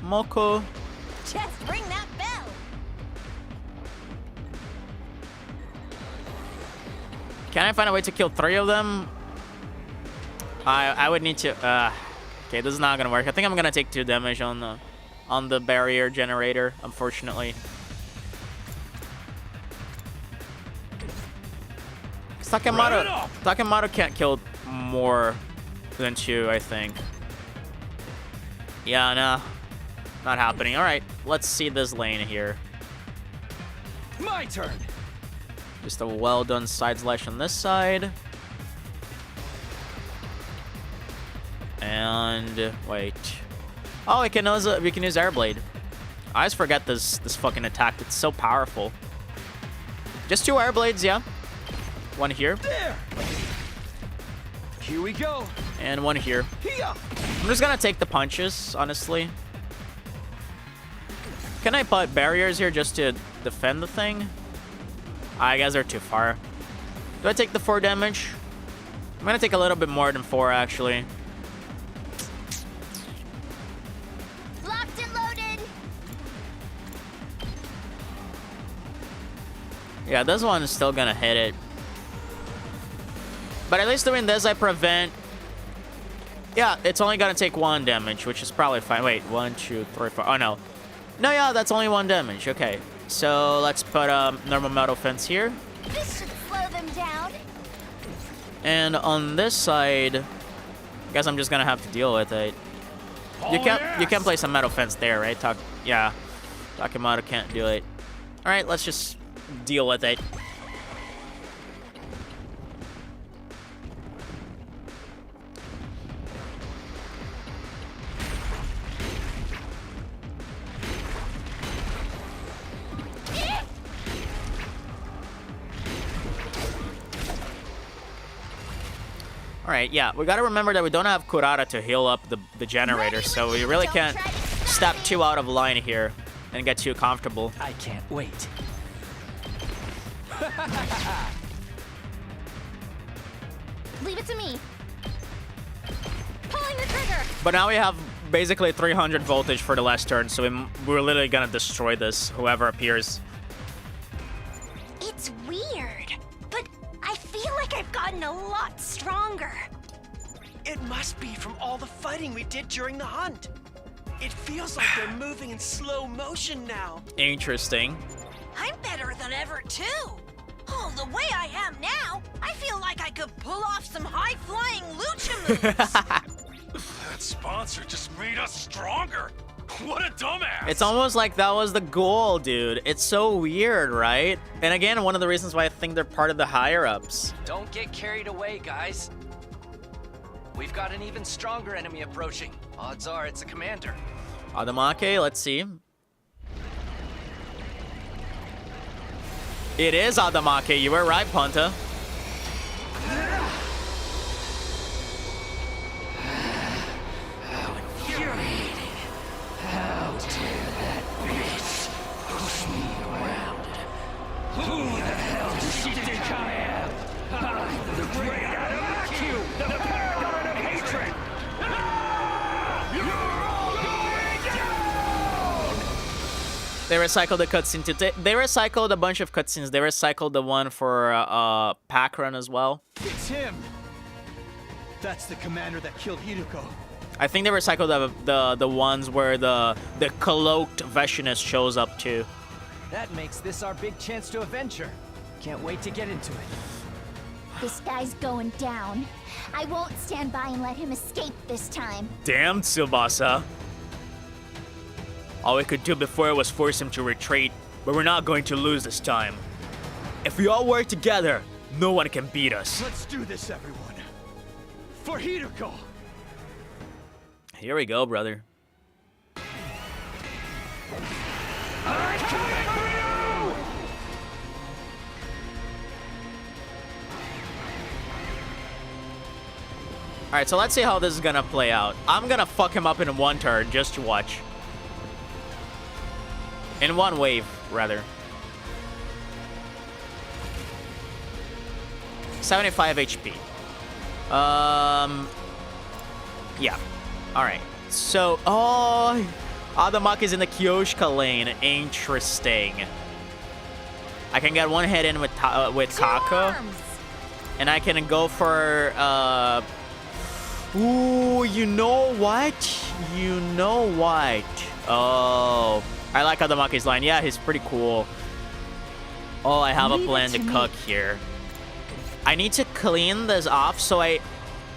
Moko. Just ring that bell. Can I find a way to kill 3 of them? I would need to. Okay, this is not gonna work. I think I'm gonna take 2 damage on the barrier generator, unfortunately. Takemata can't kill more than 2, I think. Yeah, no. Not happening. Alright, let's see this lane here. My turn. Just a well done side slash on this side. And wait. Oh, we can use Airblade. I always forget this fucking attack. It's so powerful. Just 2 Airblades, yeah. 1 here. There. Here we go. And 1 here. Here. I'm just gonna take the punches, honestly. Can I put barriers here just to defend the thing? I guess they're too far. Do I take the 4 damage? I'm gonna take a little bit more than 4, actually. Locked and loaded. Yeah, this one is still gonna hit it. But at least doing this, I prevent... Yeah, it's only gonna take 1 damage, which is probably fine. Wait, 1, 2, 3, 4... Oh, no. No, yeah, that's only 1 damage. Okay. So, let's put a normal metal fence here. This should slow them down. And on this side... I guess I'm just gonna have to deal with it. You can't place a metal fence there, right? Takemata can't do it. Alright, let's just deal with it. Alright, yeah, we gotta remember that we don't have Kurara to heal up the generator, so we really can't step too out of line here and get too comfortable. I can't wait. Leave it to me. Pulling the trigger. But now we have basically 300 voltage for the last turn, so we're literally gonna destroy this, whoever appears. It's weird, but I feel like I've gotten a lot stronger. It must be from all the fighting we did during the hunt. It feels like they're moving in slow motion now. Interesting. I'm better than ever, too. Oh, the way I am now, I feel like I could pull off some high-flying lucha moves. That sponsor just made us stronger. What a dumbass! It's almost like that was the goal, dude. It's so weird, right? And again, one of the reasons why I think they're part of the higher-ups. Don't get carried away, guys. We've got an even stronger enemy approaching. Odds are it's a commander. Adamake, let's see. It is Adamake, you were right, Ponta. They recycled the cutscene too. They recycled a bunch of cutscenes. They recycled the one for pack run as well. It's him. That's the commander that killed Hiruko. I think they recycled the ones where the cloaked Veshinist shows up too. That makes this our big chance to avenge her. Can't wait to get into it. This guy's going down. I won't stand by and let him escape this time. Damn, Tsubasa. All we could do before was force him to retreat, but we're not going to lose this time. If we all work together, no one can beat us. Let's do this, everyone. For Hiruko! Here we go, brother. I'm coming for you! Alright, so let's see how this is gonna play out. I'm gonna fuck him up in one turn, just to watch. In one wave, rather. 75 HP. Yeah. Alright. So, oh, Adamak is in the Kyoshika lane. Interesting. I can get one hit in with Kako. And I can go for, ooh, you know what? You know what? Oh, I like Adamake's line. Yeah, he's pretty cool. Oh, I have a plan to cook here. I need to clean this off, so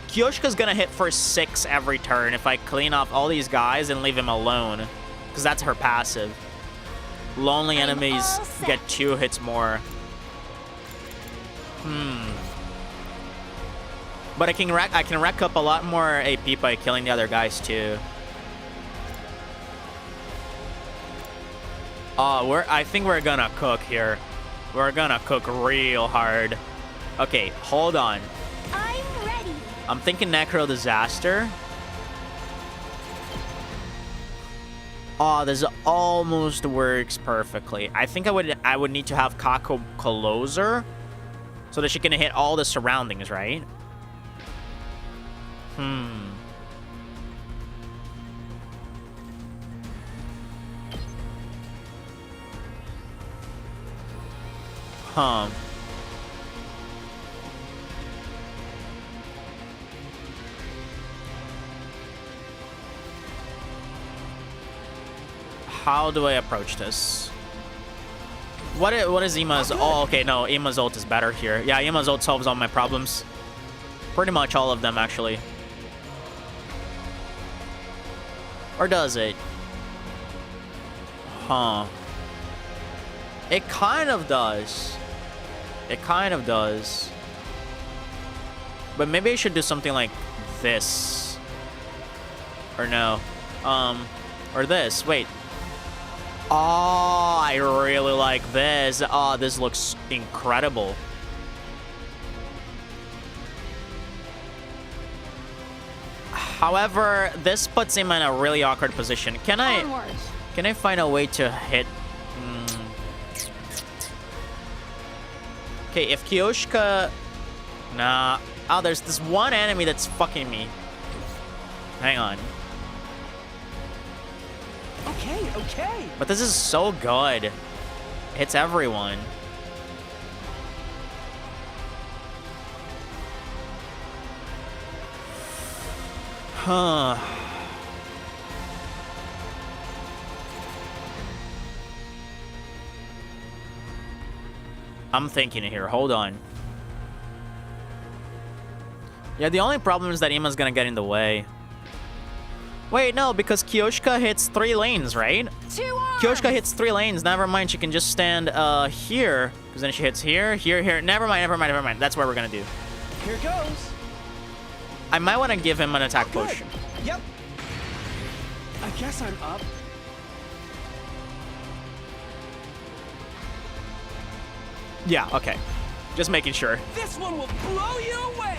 Kyoshika's gonna hit for 6 every turn if I clean off all these guys and leave him alone. Because that's her passive. Lonely enemies get 2 hits more. But I can rack up a lot more AP by killing the other guys too. Oh, I think we're gonna cook here. We're gonna cook real hard. Okay, hold on. I'm ready. I'm thinking Necro Disaster. Oh, this almost works perfectly. I think I would need to have Kako Closer so that she can hit all the surroundings, right? Huh. How do I approach this? What is Ima's? Oh, okay, no, Ima's ult is better here. Yeah, Ima's ult solves all my problems. Pretty much all of them, actually. Or does it? Huh. It kind of does. It kind of does. But maybe I should do something like this. Or no. Or this. Wait. Oh, I really like this. Oh, this looks incredible. However, this puts him in a really awkward position. Can I find a way to hit? Okay, if Kyoshka... Nah. Oh, there's this one enemy that's fucking me. Hang on. Okay, okay. But this is so good. It hits everyone. Huh. I'm thinking here. Hold on. Yeah, the only problem is that Ima's gonna get in the way. Wait, no, because Kyoshka hits 3 lanes, right? Kyoshka hits 3 lanes. Never mind, she can just stand here. Because then she hits here, here, here. Never mind, never mind, never mind. That's what we're gonna do. Here goes. I might want to give him an attack push. Yep. I guess I'm up. Yeah, okay. Just making sure. This one will blow you away.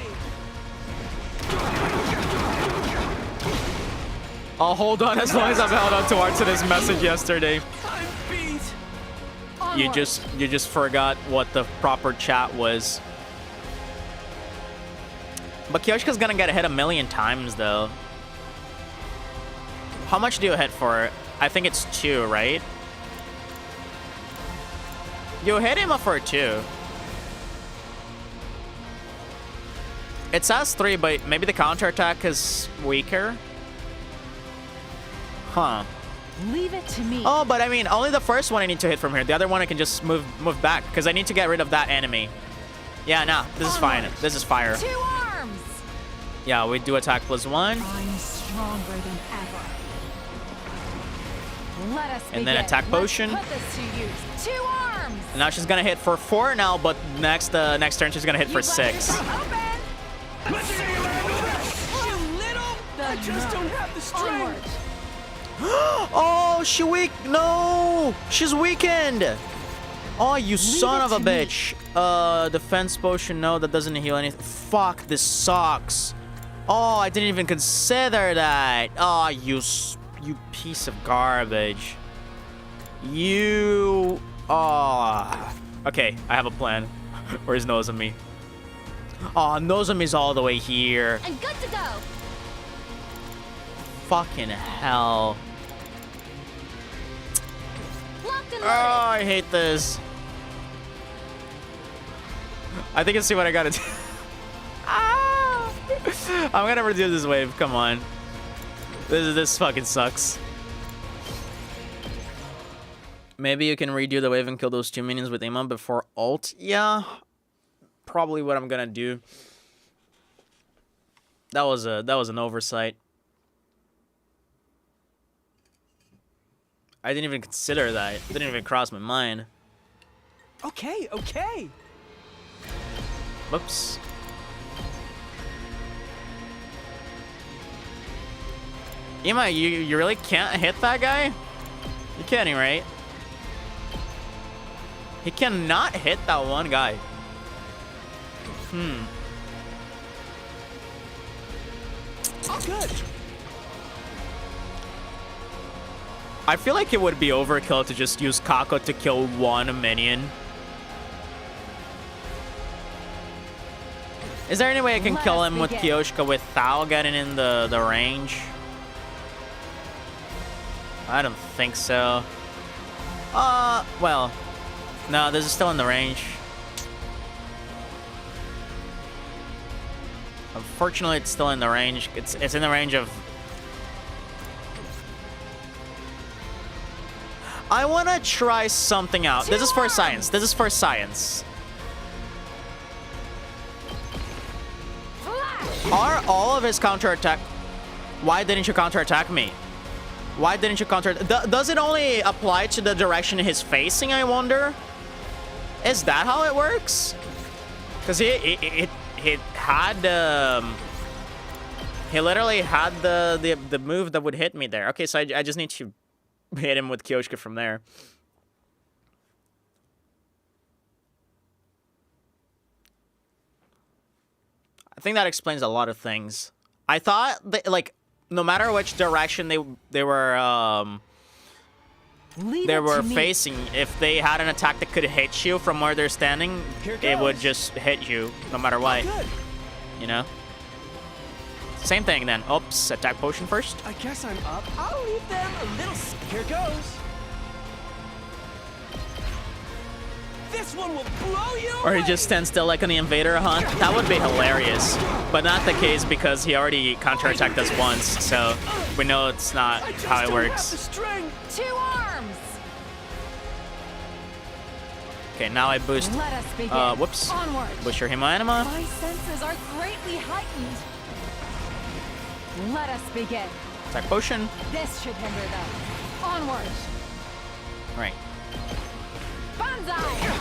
I'll hold on as long as I've held on to Arsena's message yesterday. I'm beat. You just forgot what the proper chat was. But Kyoshka's gonna get hit a million times though. How much do you hit for? I think it's 2, right? You hit him for 2. It says 3, but maybe the counterattack is weaker. Huh. Leave it to me. Oh, but I mean, only the first one I need to hit from here. The other one I can just move back because I need to get rid of that enemy. Yeah, no, this is fine. This is fire. 2 arms. Yeah, we do attack +1. I'm stronger than ever. Let us And then begin. attack potion. Let's put this to use. 2 arms. And now she's gonna hit for 4 now, but next turn she's gonna hit for 6. You little. I just don't have the strength. Oh, she weak. No, she's weakened. Oh, you son of a bitch. Defense potion. No, that doesn't heal anything. Fuck, this sucks. Oh, I didn't even consider that. Oh, you piece of garbage. You. Oh. Okay, I have a plan. Where's Nozomi? Oh, Nozomi's all the way here. I'm good to go. Fucking hell. Locked and Oh, loaded. I hate this. I think I see what I gotta do. Ah! I'm gonna redo this wave. Come on. This fucking sucks. Maybe you can redo the wave and kill those 2 minions with Ima before ult. Yeah, probably what I'm gonna do. That was an oversight. I didn't even consider that. It didn't even cross my mind. Okay, okay. Whoops. Ima, you really can't hit that guy? You're kidding, right? He cannot hit that one guy. Oh, good. I feel like it would be overkill to just use Kako to kill one minion. Is there any way I can kill him with Kyoshka without getting in the range? I don't think so. Well, no, this is still in the range. Unfortunately, it's still in the range. It's in the range of... I want to try something out. This is for science. This is for science. Are all of his counterattack... Why didn't you counterattack me? Why didn't you counter... Does it only apply to the direction he's facing, I wonder? Is that how it works? Because he had... he literally had the move that would hit me there. Okay, so I just need to hit him with Kyoshka from there. I think that explains a lot of things. I thought that, like, no matter which direction they were Leave it to me. facing, if they had an attack that could hit you from where they're standing, Here it would goes. just hit you no matter what. Good. You know. Same thing then. Oops, attack potion first. I guess I'm up. I'll leave them a little. Here goes. This one will blow you Or he away. just stands still like on the invader hunt. That would be hilarious. But not the case because he already counterattacked us once, so we know it's not I just how it don't have works. the strength. 2 arms. Okay, now I boost. Let us begin. Whoops. Onward. Boost your Hemo-Anima. My senses are greatly heightened. Let us begin. Attack potion. This should hinder them. Onward. Right. Banzai.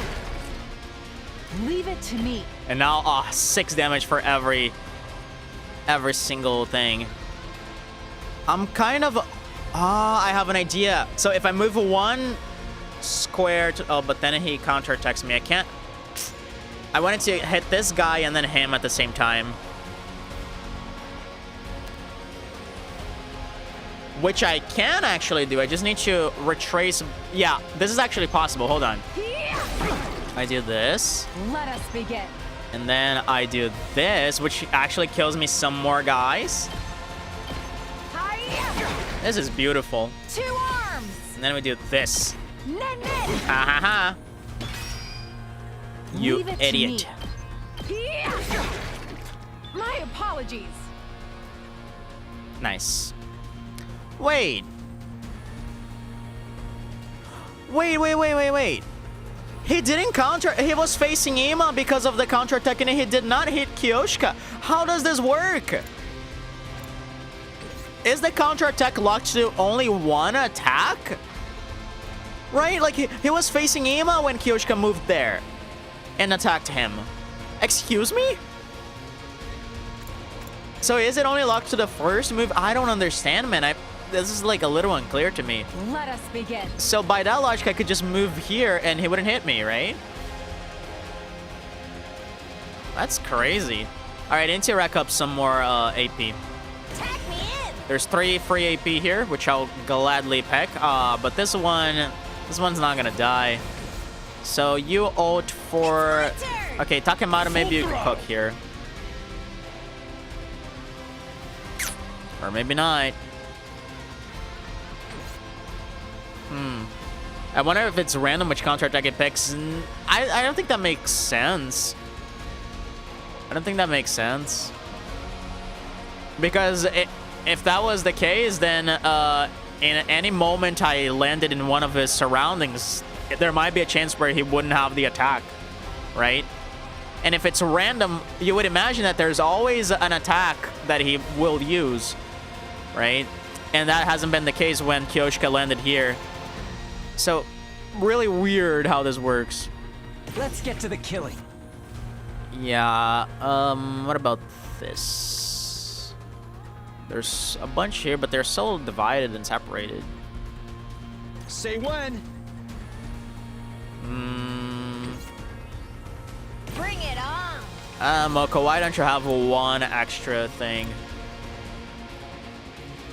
Leave it to me. And now, 6 damage for every single thing. I'm kind of, I have an idea. So if I move 1 square to, but then he counterattacks me. I can't. I wanted to hit this guy and then him at the same time. Which I can actually do. I just need to retrace. Yeah, this is actually possible. Hold on. I do this. Let us begin. And then I do this, which actually kills me some more guys. Hiya. This is beautiful. 2 arms. And then we do this. Nen. Ha ha ha. You Leave it to idiot. me. My apologies. Nice. Wait. Wait. He didn't counter. He was facing Ima because of the counterattack and he did not hit Kyoshka. How does this work? Is the counterattack locked to only 1 attack? Right? Like he was facing Ima when Kyoshka moved there and attacked him. Excuse me? So is it only locked to the first move? I don't understand, man. This is like a little unclear to me. Let us begin. So by that logic, I could just move here and he wouldn't hit me, right? That's crazy. All right, I need to rack up some more AP. Tag me in. There's 3 free AP here, which I'll gladly pick. But this one's not gonna die. So you ult for... Okay, Takemata, maybe you can cook here. Or maybe not. I wonder if it's random which counterattack it picks. I don't think that makes sense. I don't think that makes sense. Because if that was the case, then in any moment I landed in one of his surroundings, there might be a chance where he wouldn't have the attack, right? And if it's random, you would imagine that there's always an attack that he will use, right? And that hasn't been the case when Kyoshka landed here. So, really weird how this works. Let's get to the killing. Yeah, what about this? There's a bunch here, but they're so divided and separated. Say when. Bring it on. Moko, why don't you have 1 extra thing?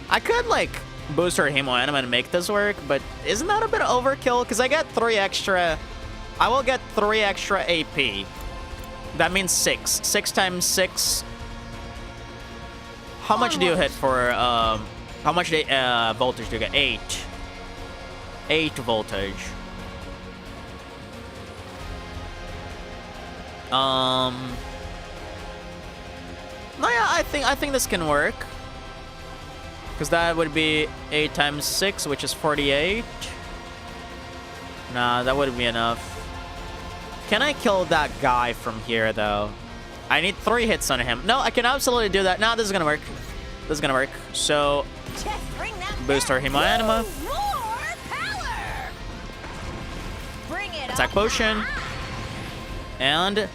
I could, like, boost her Hemo-Anima and make this work, but isn't that a bit overkill? Because I get 3 extra... I will get 3 extra AP. That means 6. 6 times 6... How much do you hit for, how much voltage do you get? 8. 8 voltage. No, yeah, I think this can work. Because that would be 8 times 6, which is 48. Nah, that wouldn't be enough. Can I kill that guy from here, though? I need 3 hits on him. No, I can absolutely do that. Nah, this is gonna work. This is gonna work. So, Just bring that boost our back. Hemo-Anima. More power. Bring it Attack on. potion. And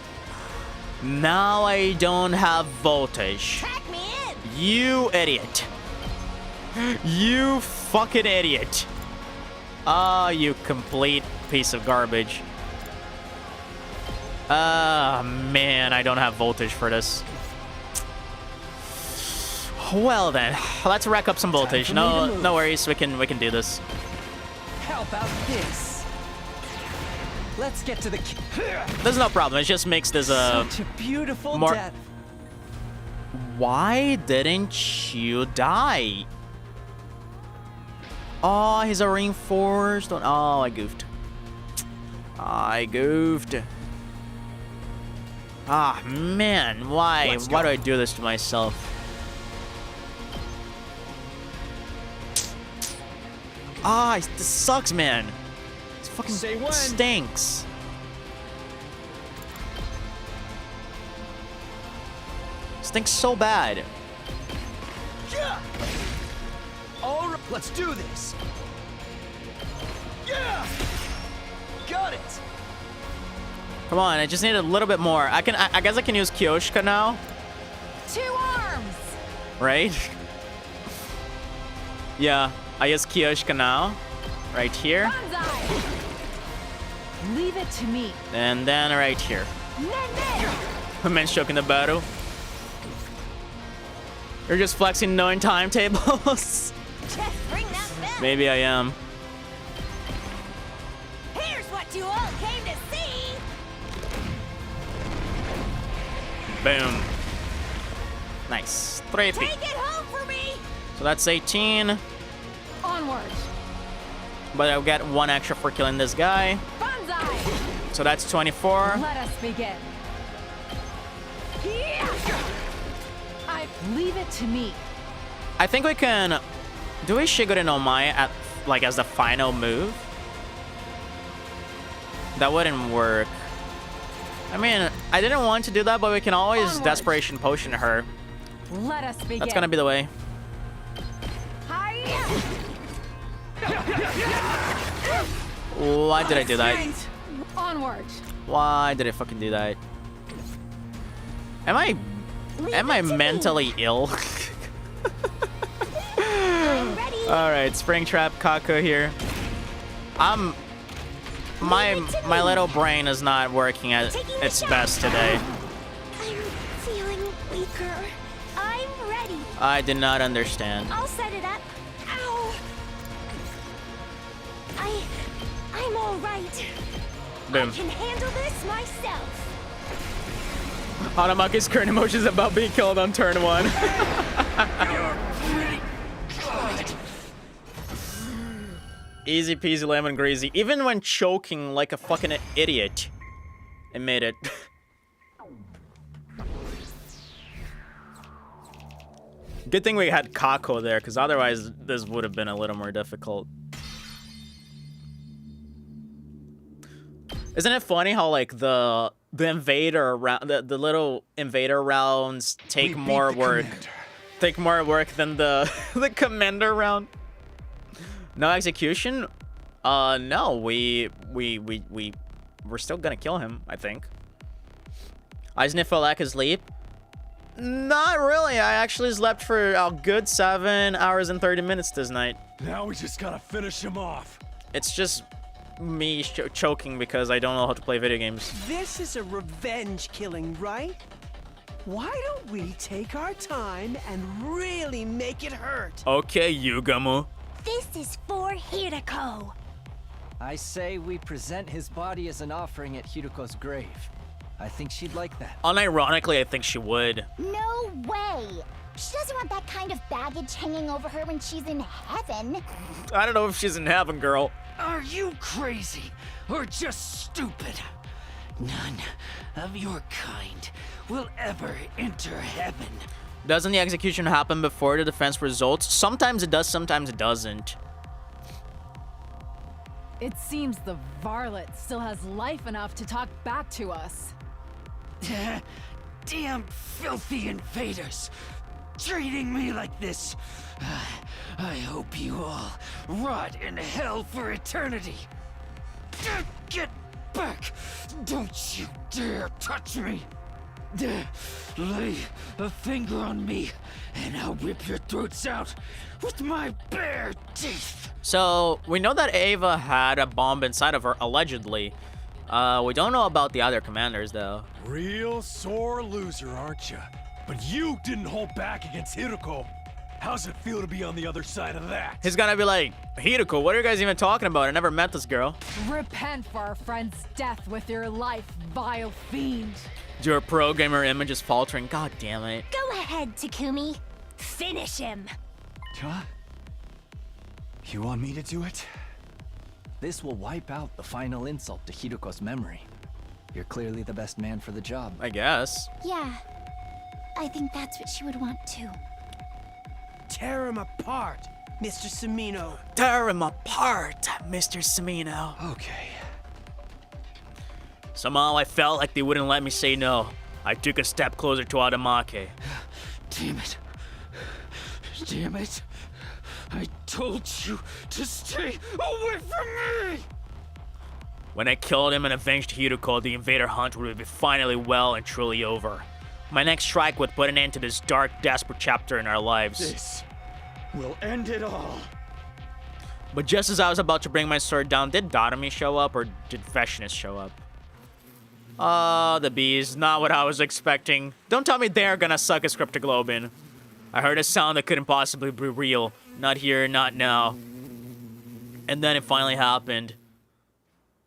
now I don't have voltage. Tag me in. You idiot. You fucking idiot. You complete piece of garbage. Man, I don't have voltage for this. Well then, let's rack up some voltage. No worries, we can do this. How about this? Let's get to the There's no problem. It just makes this such a beautiful more- death. Why didn't you die? Oh, he's a reinforced one. Oh, I goofed. I goofed. Ah, man, why do I do this to myself? Ah, this sucks, man. This fucking stinks. Stinks so bad. Yeah! All right, let's do this. Yeah! Got it. Come on, I just need a little bit more. I guess I can use Kyoshka now, 2 arms! right? Yeah, I use Kyoshka now, right here, Banzai! Leave it to me. and then right here. Men! Men's choking the battle. You're just flexing knowing timetables. Just ring that bell. Maybe I am. Here's what you all came to see. Boom. Nice. 3 Take feet. it home for me. So that's 18. Onward. But I'll get 1 extra for killing this guy. Banzai! So that's 24. Let us begin. Leave it to me. I think we can do a Shigure no Mae at like as the final move. That wouldn't work. I mean, I didn't want to do that, but we can always Onward. desperation potion her. Let us begin. That's gonna be the way. Why did I do that? Onward. Why did I fucking do that? Am I mentally ill? All right, Spring Trap Kako here. My little brain is not working at its best today. I'm feeling weaker. I'm ready. I did not understand. I'll set it up. Ow. I'm all right. Boom. I can handle this myself. Hanamaki's current emotions about being killed on turn 1. Easy peasy lemon greasy. Even when choking like a fucking idiot, it made it. Good thing we had Kako there, because otherwise this would have been a little more difficult. Isn't it funny how like the invader round, the little invader rounds take more work, than the the commander round? No execution? No, we're still gonna kill him, I think. I sniff a lack of sleep. Not really. I actually slept for a good 7 hours and 30 minutes this night. Now we just gotta finish him off. It's just me choking because I don't know how to play video games. This is a revenge killing, right? Why don't we take our time and really make it hurt? Okay, Yugamu. This is for Hirako. I say we present his body as an offering at Hiruko's grave. I think she'd like that. Unironically, I think she would. No way. She doesn't want that kind of baggage hanging over her when she's in heaven. I don't know if she's in heaven, girl. Are you crazy or just stupid? None of your kind will ever enter heaven. Doesn't the execution happen before the defense results? Sometimes it does, sometimes it doesn't. It seems the varlet still has life enough to talk back to us. Damn filthy invaders! Treating me like this. I hope you all rot in hell for eternity. Get back! Don't you dare touch me! Lay a finger on me, and I'll rip your throats out with my bare teeth. So, we know that Ava had a bomb inside of her, allegedly. We don't know about the other commanders, though. Real sore loser, aren't you? But you didn't hold back against Hiruko. How's it feel to be on the other side of that? He's gonna be like, Hideko, what are you guys even talking about? I never met this girl. Repent for our friend's death with your life, vile fiend. Your programmer image is faltering. God damn it. Go ahead, Takumi. Finish him. Huh? You want me to do it? This will wipe out the final insult to Hideko's memory. You're clearly the best man for the job. I guess. Yeah, I think that's what she would want too. Tear him apart, Mr. Samino. Tear him apart, Mr. Samino. Okay. Somehow I felt like they wouldn't let me say no. I took a step closer to Adamake. Damn it. Damn it. I told you to stay away from me! When I killed him and avenged Hideko, the invader hunt would be finally well and truly over. My next strike would put an end to this dark, desperate chapter in our lives. This will end it all. But just as I was about to bring my sword down, did Darumi show up or did Veshinus show up? Oh, the bees. Not what I was expecting. Don't tell me they're gonna suck as Cryptoglobin. I heard a sound that couldn't possibly be real. Not here, not now. And then it finally happened.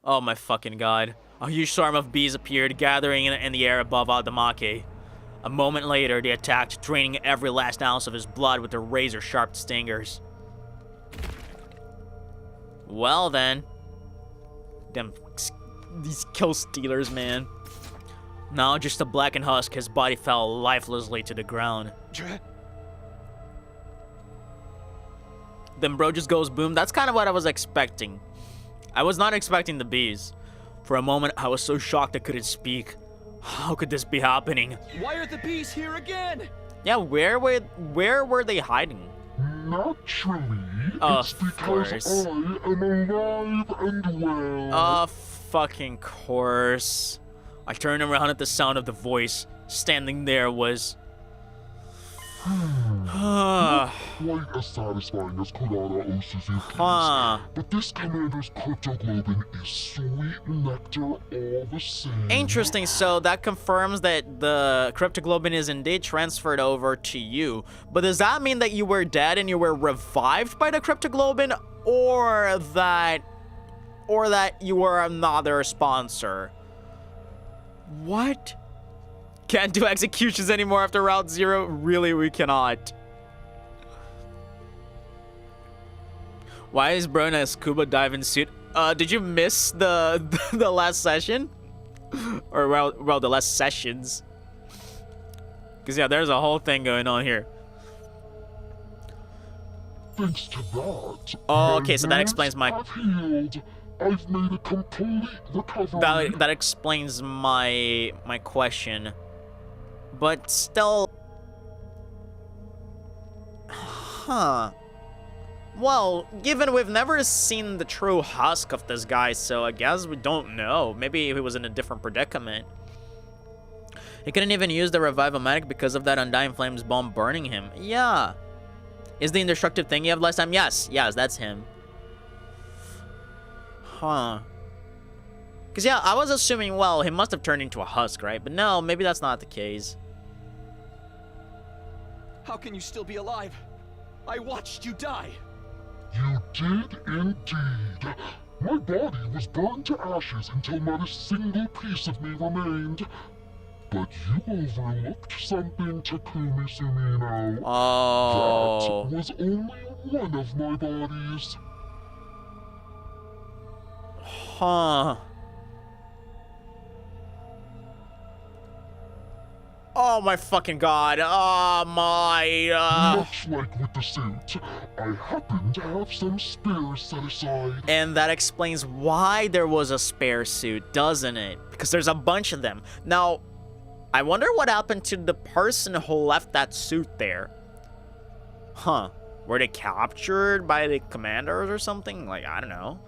Oh my fucking god. A huge swarm of bees appeared, gathering in the air above Adamake. A moment later, they attacked, draining every last ounce of his blood with their razor-sharp stingers. Well then. These kill stealers, man. Now just a blackened husk, his body fell lifelessly to the ground. Then bro just goes boom. That's kind of what I was expecting. I was not expecting the bees. For a moment, I was so shocked I couldn't speak. How could this be happening? Why are the bees here again? Yeah, where were they hiding? Naturally, Of it's because course. I am alive and well. Of fucking course. I turned around at the sound of the voice. Standing there was... Quite as satisfying as Kurara Osuzuki's, but this commander's cryptoglobin is sweet nectar all the same. Interesting, so that confirms that the cryptoglobin is indeed transferred over to you. But does that mean that you were dead and you were revived by the cryptoglobin, or that you were another sponsor? What? Can't do executions anymore after Route 0? Really, we cannot. Why is bro in a scuba diving suit? Did you miss the the last session? Or well, the last sessions. Because yeah, there's a whole thing going on here. Thanks to that, Oh, okay, so that explains my... I've healed. I've made a complete recovery. That explains my question. But still... Huh. Well, given we've never seen the true husk of this guy, so I guess we don't know. Maybe he was in a different predicament. He couldn't even use the Revive-O-Matic because of that Undying Flames bomb burning him. Yeah. Is the indestructible thing you have last time? Yes, that's him. Huh. Because yeah, I was assuming, well, he must have turned into a husk, right? But no, maybe that's not the case. How can you still be alive? I watched you die. You did indeed. My body was burned to ashes until not a single piece of me remained. But you overlooked something, Takumi Sumino. Oh. That was only one of my bodies. Huh. Oh my fucking god. Oh my... Much like with the suit, I happen to have some spares set aside. And that explains why there was a spare suit, doesn't it? Because there's a bunch of them. Now, I wonder what happened to the person who left that suit there. Huh. Were they captured by the commanders or something? Like, I don't know.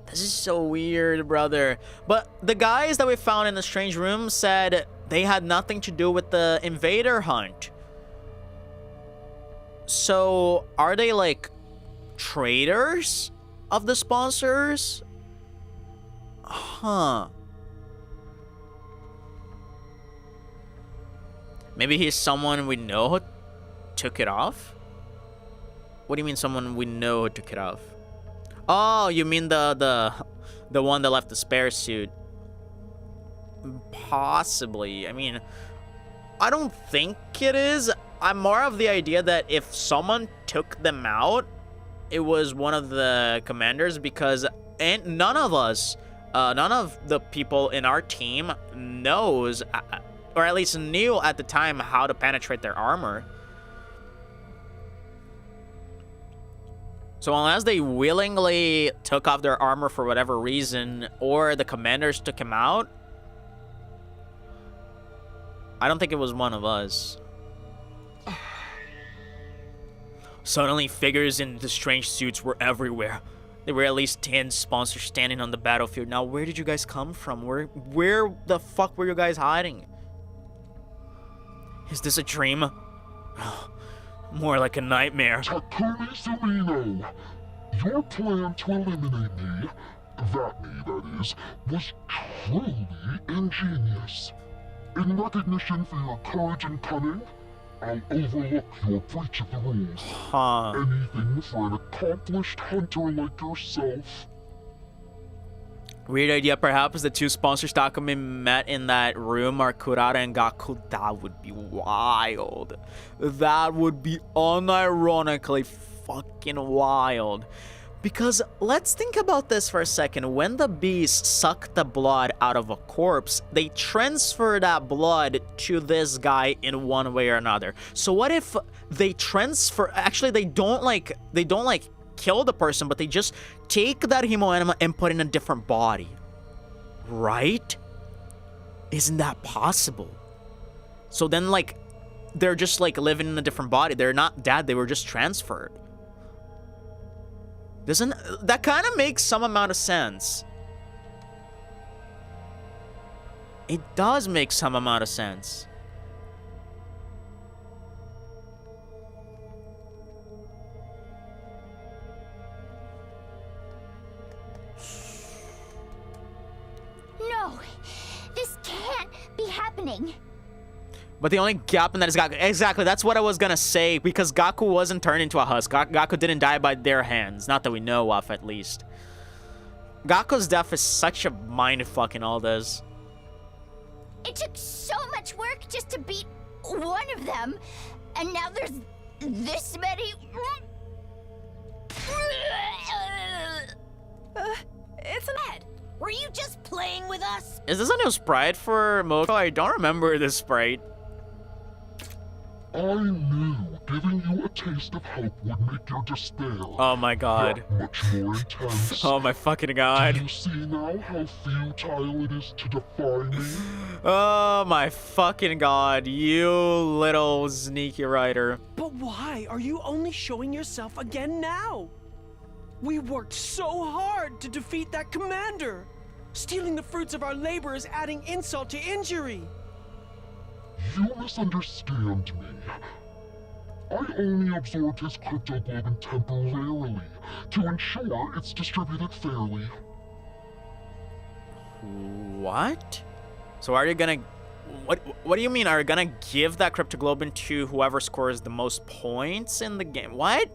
This is so weird, brother. But the guys that we found in the strange room said they had nothing to do with the invader hunt. So, are they like traitors of the sponsors? Huh. Maybe he's someone we know took it off? What do you mean someone we know took it off? Oh, you mean the one that left the spare suit? Possibly. I mean, I don't think it is. I'm more of the idea that if someone took them out, it was one of the commanders, because none of us, none of the people in our team knows, or at least knew at the time, how to penetrate their armor. So unless they willingly took off their armor for whatever reason, or the commanders took him out, I don't think it was one of us. Suddenly, figures in the strange suits were everywhere. There were at least 10 sponsors standing on the battlefield. Now, where did you guys come from? Where the fuck were you guys hiding? Is this a dream? More like a nightmare. Takumi Sumino, your plan to eliminate me, that is, was truly ingenious. In recognition for your courage and cunning, I'll overlook your breach of the rules. Huh. Anything for an accomplished hunter like yourself. Weird idea, perhaps. The two sponsors Takumi met in that room are Kurata and Gaku. That would be wild. That would be unironically fucking wild. Because let's think about this for a second. When the bees suck the blood out of a corpse, they transfer that blood to this guy in one way or another. So what if they transfer, actually they don't like kill the person, but they just take that hemoenema and put in a different body, right? Isn't that possible? So then like they're just like living in a different body. They're not dead, they were just transferred. Doesn't that kind of makes some amount of sense? It does make some amount of sense. No, this can't be happening. But the only gap in that is Gaku. Exactly, that's what I was gonna say, because Gaku wasn't turned into a husk. Gaku didn't die by their hands. Not that we know of, at least. Gaku's death is such a mindfuck in all this. It took so much work just to beat one of them, and now there's this many. It's an ad. Were you just playing with us? Is this a new sprite for Moko? I don't remember this sprite. I knew giving you a taste of hope would make your despair Oh my god. that much more intense. Oh my fucking god. Do you see now how futile it is to defy me? Oh my fucking god. You little sneaky writer. But why are you only showing yourself again now? We worked so hard to defeat that commander. Stealing the fruits of our labor is adding insult to injury. You misunderstand me. I only absorbed his cryptoglobin temporarily to ensure it's distributed fairly. What? So are you gonna... What do you mean? Are you gonna give that cryptoglobin to whoever scores the most points in the game? What?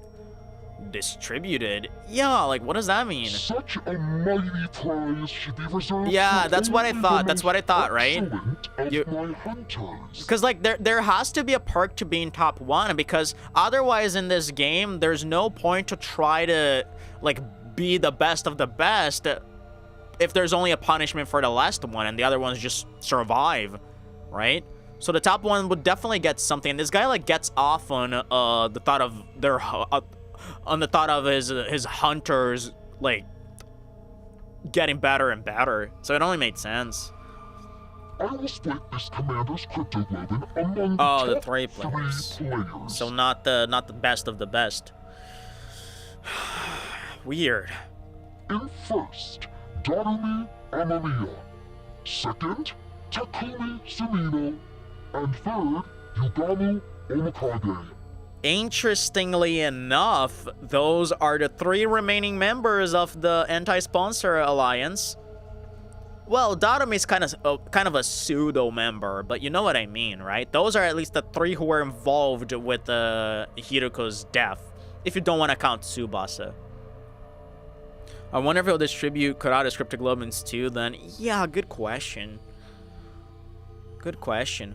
Distributed? Yeah, like what does that mean? Such a mighty prize should be reserved. Yeah, for that's what I only thought. the That's what I thought, right? excellent of my hunters. Because like there has to be a perk to being top 1, because otherwise in this game there's no point to try to like be the best of the best if there's only a punishment for the last one and the other ones just survive, right? So the top 1 would definitely get something. This guy like gets off on the thought of their on the thought of his hunters like getting better and better. So it only made sense. I will split this commander's cryptoglobin among the Oh, the top 3 3 players. players. So not the best of the best. Weird. In first, Darumi Amamiya. Second, Takumi Sumino. And third, Yugamu Omikage. Interestingly enough, those are the 3 remaining members of the anti-sponsor alliance. Well, Darumi's kind of a pseudo member, but you know what I mean, right? Those are at least the 3 who were involved with Hiruko's death, if you don't want to count Tsubasa. I wonder if he'll distribute Kurata's cryptoglobins too, then. Yeah, good question. Good question.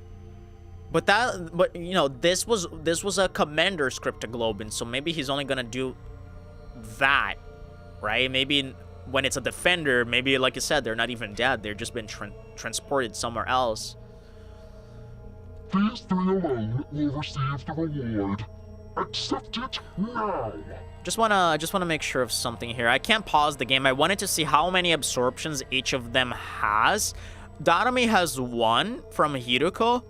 But you know, this was a commander's cryptoglobin, so maybe he's only gonna do that, right? Maybe when it's a defender, maybe like you said, they're not even dead, they're just been transported somewhere else. These 3 alone will receive the reward. Accept it now. Just wanna make sure of something here. I can't pause the game. I wanted to see how many absorptions each of them has. Darumi has 1 from Hiruko.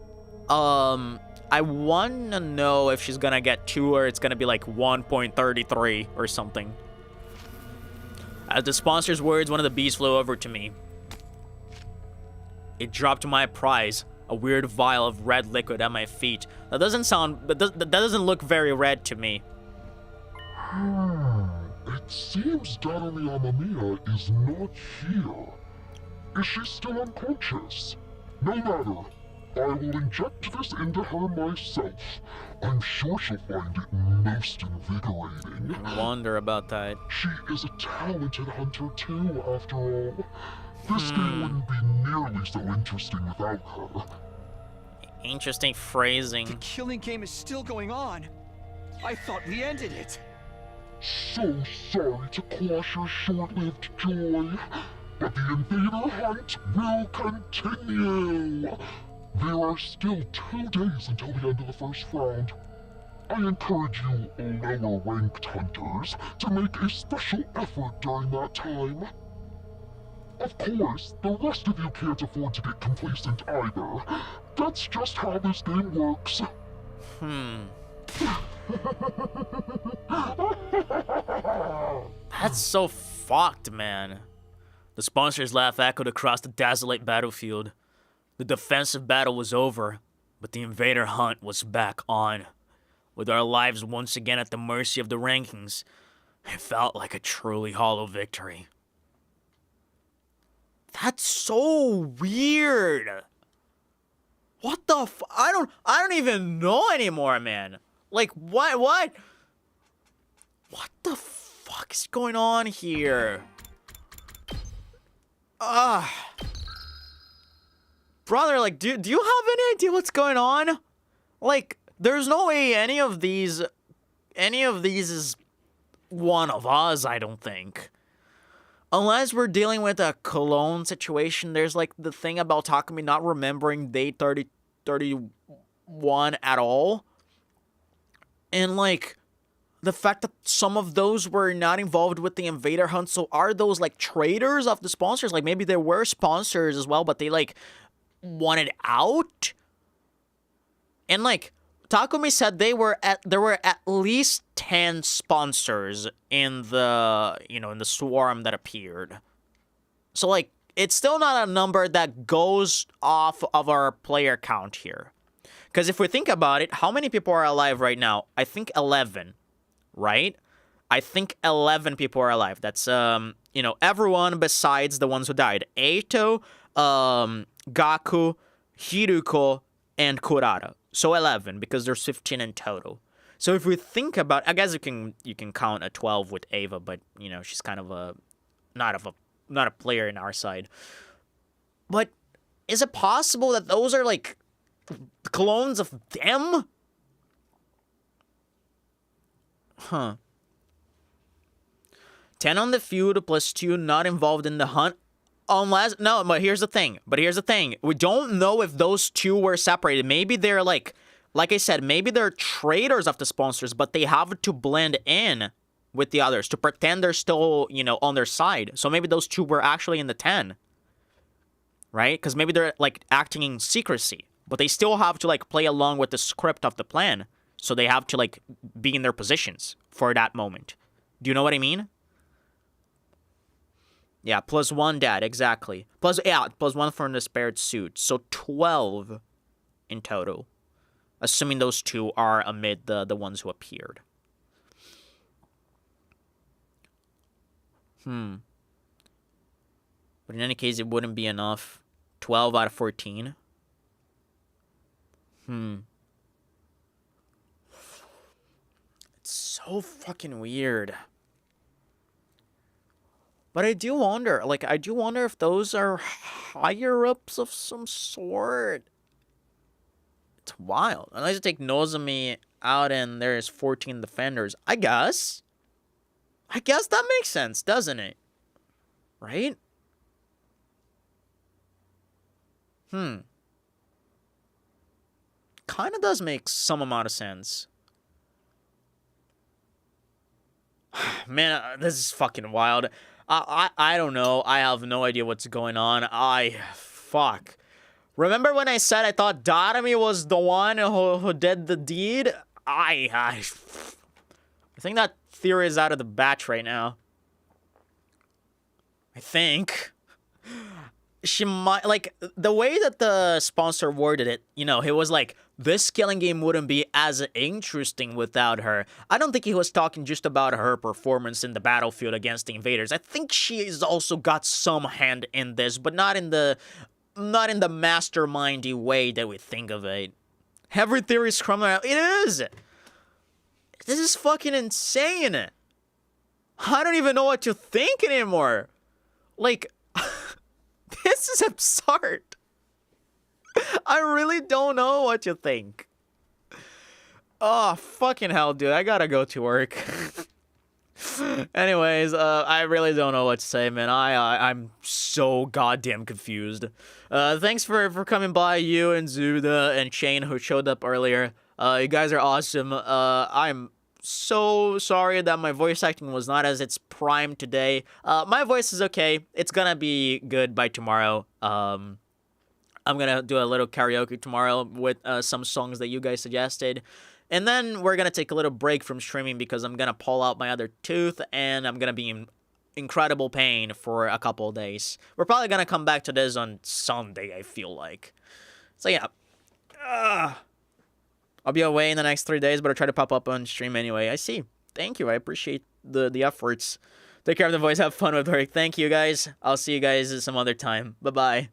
I wanna know if she's gonna get 2 or it's gonna be like 1.33 or something. As the sponsor's words, one of the bees flew over to me. It dropped my prize, a weird vial of red liquid at my feet. That doesn't look very red to me. It seems Darumi Amamiya is not here. Is she still unconscious? No matter. I will inject this into her myself. I'm sure she'll find it most invigorating. I wonder about that. She is a talented hunter too, after all. This game wouldn't be nearly so interesting without her. Interesting phrasing. The killing game is still going on. I thought we ended it. So sorry to quash your short-lived joy, but the invader hunt will continue. There are still 2 days until the end of the first round. I encourage you lower-ranked hunters to make a special effort during that time. Of course, the rest of you can't afford to get complacent either. That's just how this game works. That's so fucked, man. The sponsor's laugh echoed across the desolate battlefield. The defensive battle was over, but the invader hunt was back on. With our lives once again at the mercy of the rankings, it felt like a truly hollow victory. That's so weird. What the I don't even know anymore, man. Like, what? What the fuck is going on here? Brother, like, do you have any idea what's going on? Like, there's no way any of these is one of us, I don't think. Unless we're dealing with a clone situation, there's like the thing about Takumi not remembering day 31 at all. And like the fact that some of those were not involved with the invader hunt, so are those like traitors of the sponsors? Like maybe there were sponsors as well, but they like wanted out? And like Takumi said there were at least 10 sponsors in the, in the swarm that appeared. So like it's still not a number that goes off of our player count here. Because if we think about it, how many people are alive right now? I think 11, right? I think 11 people are alive. That's everyone besides the ones who died. Eito, Gaku, Hiruko, and Kurata. So 11, because there's 15 in total. So if we think about, I guess you can count a 12 with Ava, but she's kind of not a player in our side. But is it possible that those are like clones of them? Huh. 10 on the feud plus 2 not involved in the hunt. Unless, no, but here's the thing. We don't know if those 2 were separated. Maybe they're like I said, maybe they're traitors of the sponsors, but they have to blend in with the others to pretend they're still, on their side. So maybe those 2 were actually in the 10. Right? Because maybe they're like acting in secrecy, but they still have to like play along with the script of the plan. So they have to like be in their positions for that moment. Do you know what I mean? Yeah, plus 1 dead, exactly. Plus 1 from the spared suit. So 12 in total. Assuming those 2 are amid the ones who appeared. But in any case, it wouldn't be enough. 12 out of 14. It's so fucking weird. But I do wonder, like, if those are higher ups of some sort. It's wild. Unless you take Nozomi out and there's 14 defenders. I guess that makes sense, doesn't it? Right? Kind of does make some amount of sense. Man, this is fucking wild. I don't know. I have no idea what's going on. Fuck. Remember when I said I thought Darami was the one who did the deed? I think that theory is out of the batch right now. I think. She might, like, the way that the sponsor worded it, you know, it was like, this killing game wouldn't be as interesting without her. I don't think he was talking just about her performance in the battlefield against the invaders. I think she's also got some hand in this, but not in the mastermindy way that we think of it. Every theory is crumbling out. It is! This is fucking insane! I don't even know what to think anymore. Like, this is absurd. I really don't know what to think. Oh, fucking hell, dude. I gotta go to work. Anyways, I really don't know what to say, man. I'm so goddamn confused. Thanks for coming by, you and Zuda and Shane, who showed up earlier. You guys are awesome. I'm so sorry that my voice acting was not as its prime today. My voice is okay. It's gonna be good by tomorrow. I'm gonna do a little karaoke tomorrow with some songs that you guys suggested. And then we're gonna take a little break from streaming because I'm gonna pull out my other tooth and I'm gonna be in incredible pain for a couple of days. We're probably gonna come back to this on Sunday, I feel like. So yeah. I'll be away in the next 3 days, but I'll try to pop up on stream anyway. I see. Thank you. I appreciate the efforts. Take care of the voice. Have fun with work. Thank you, guys. I'll see you guys some other time. Bye-bye.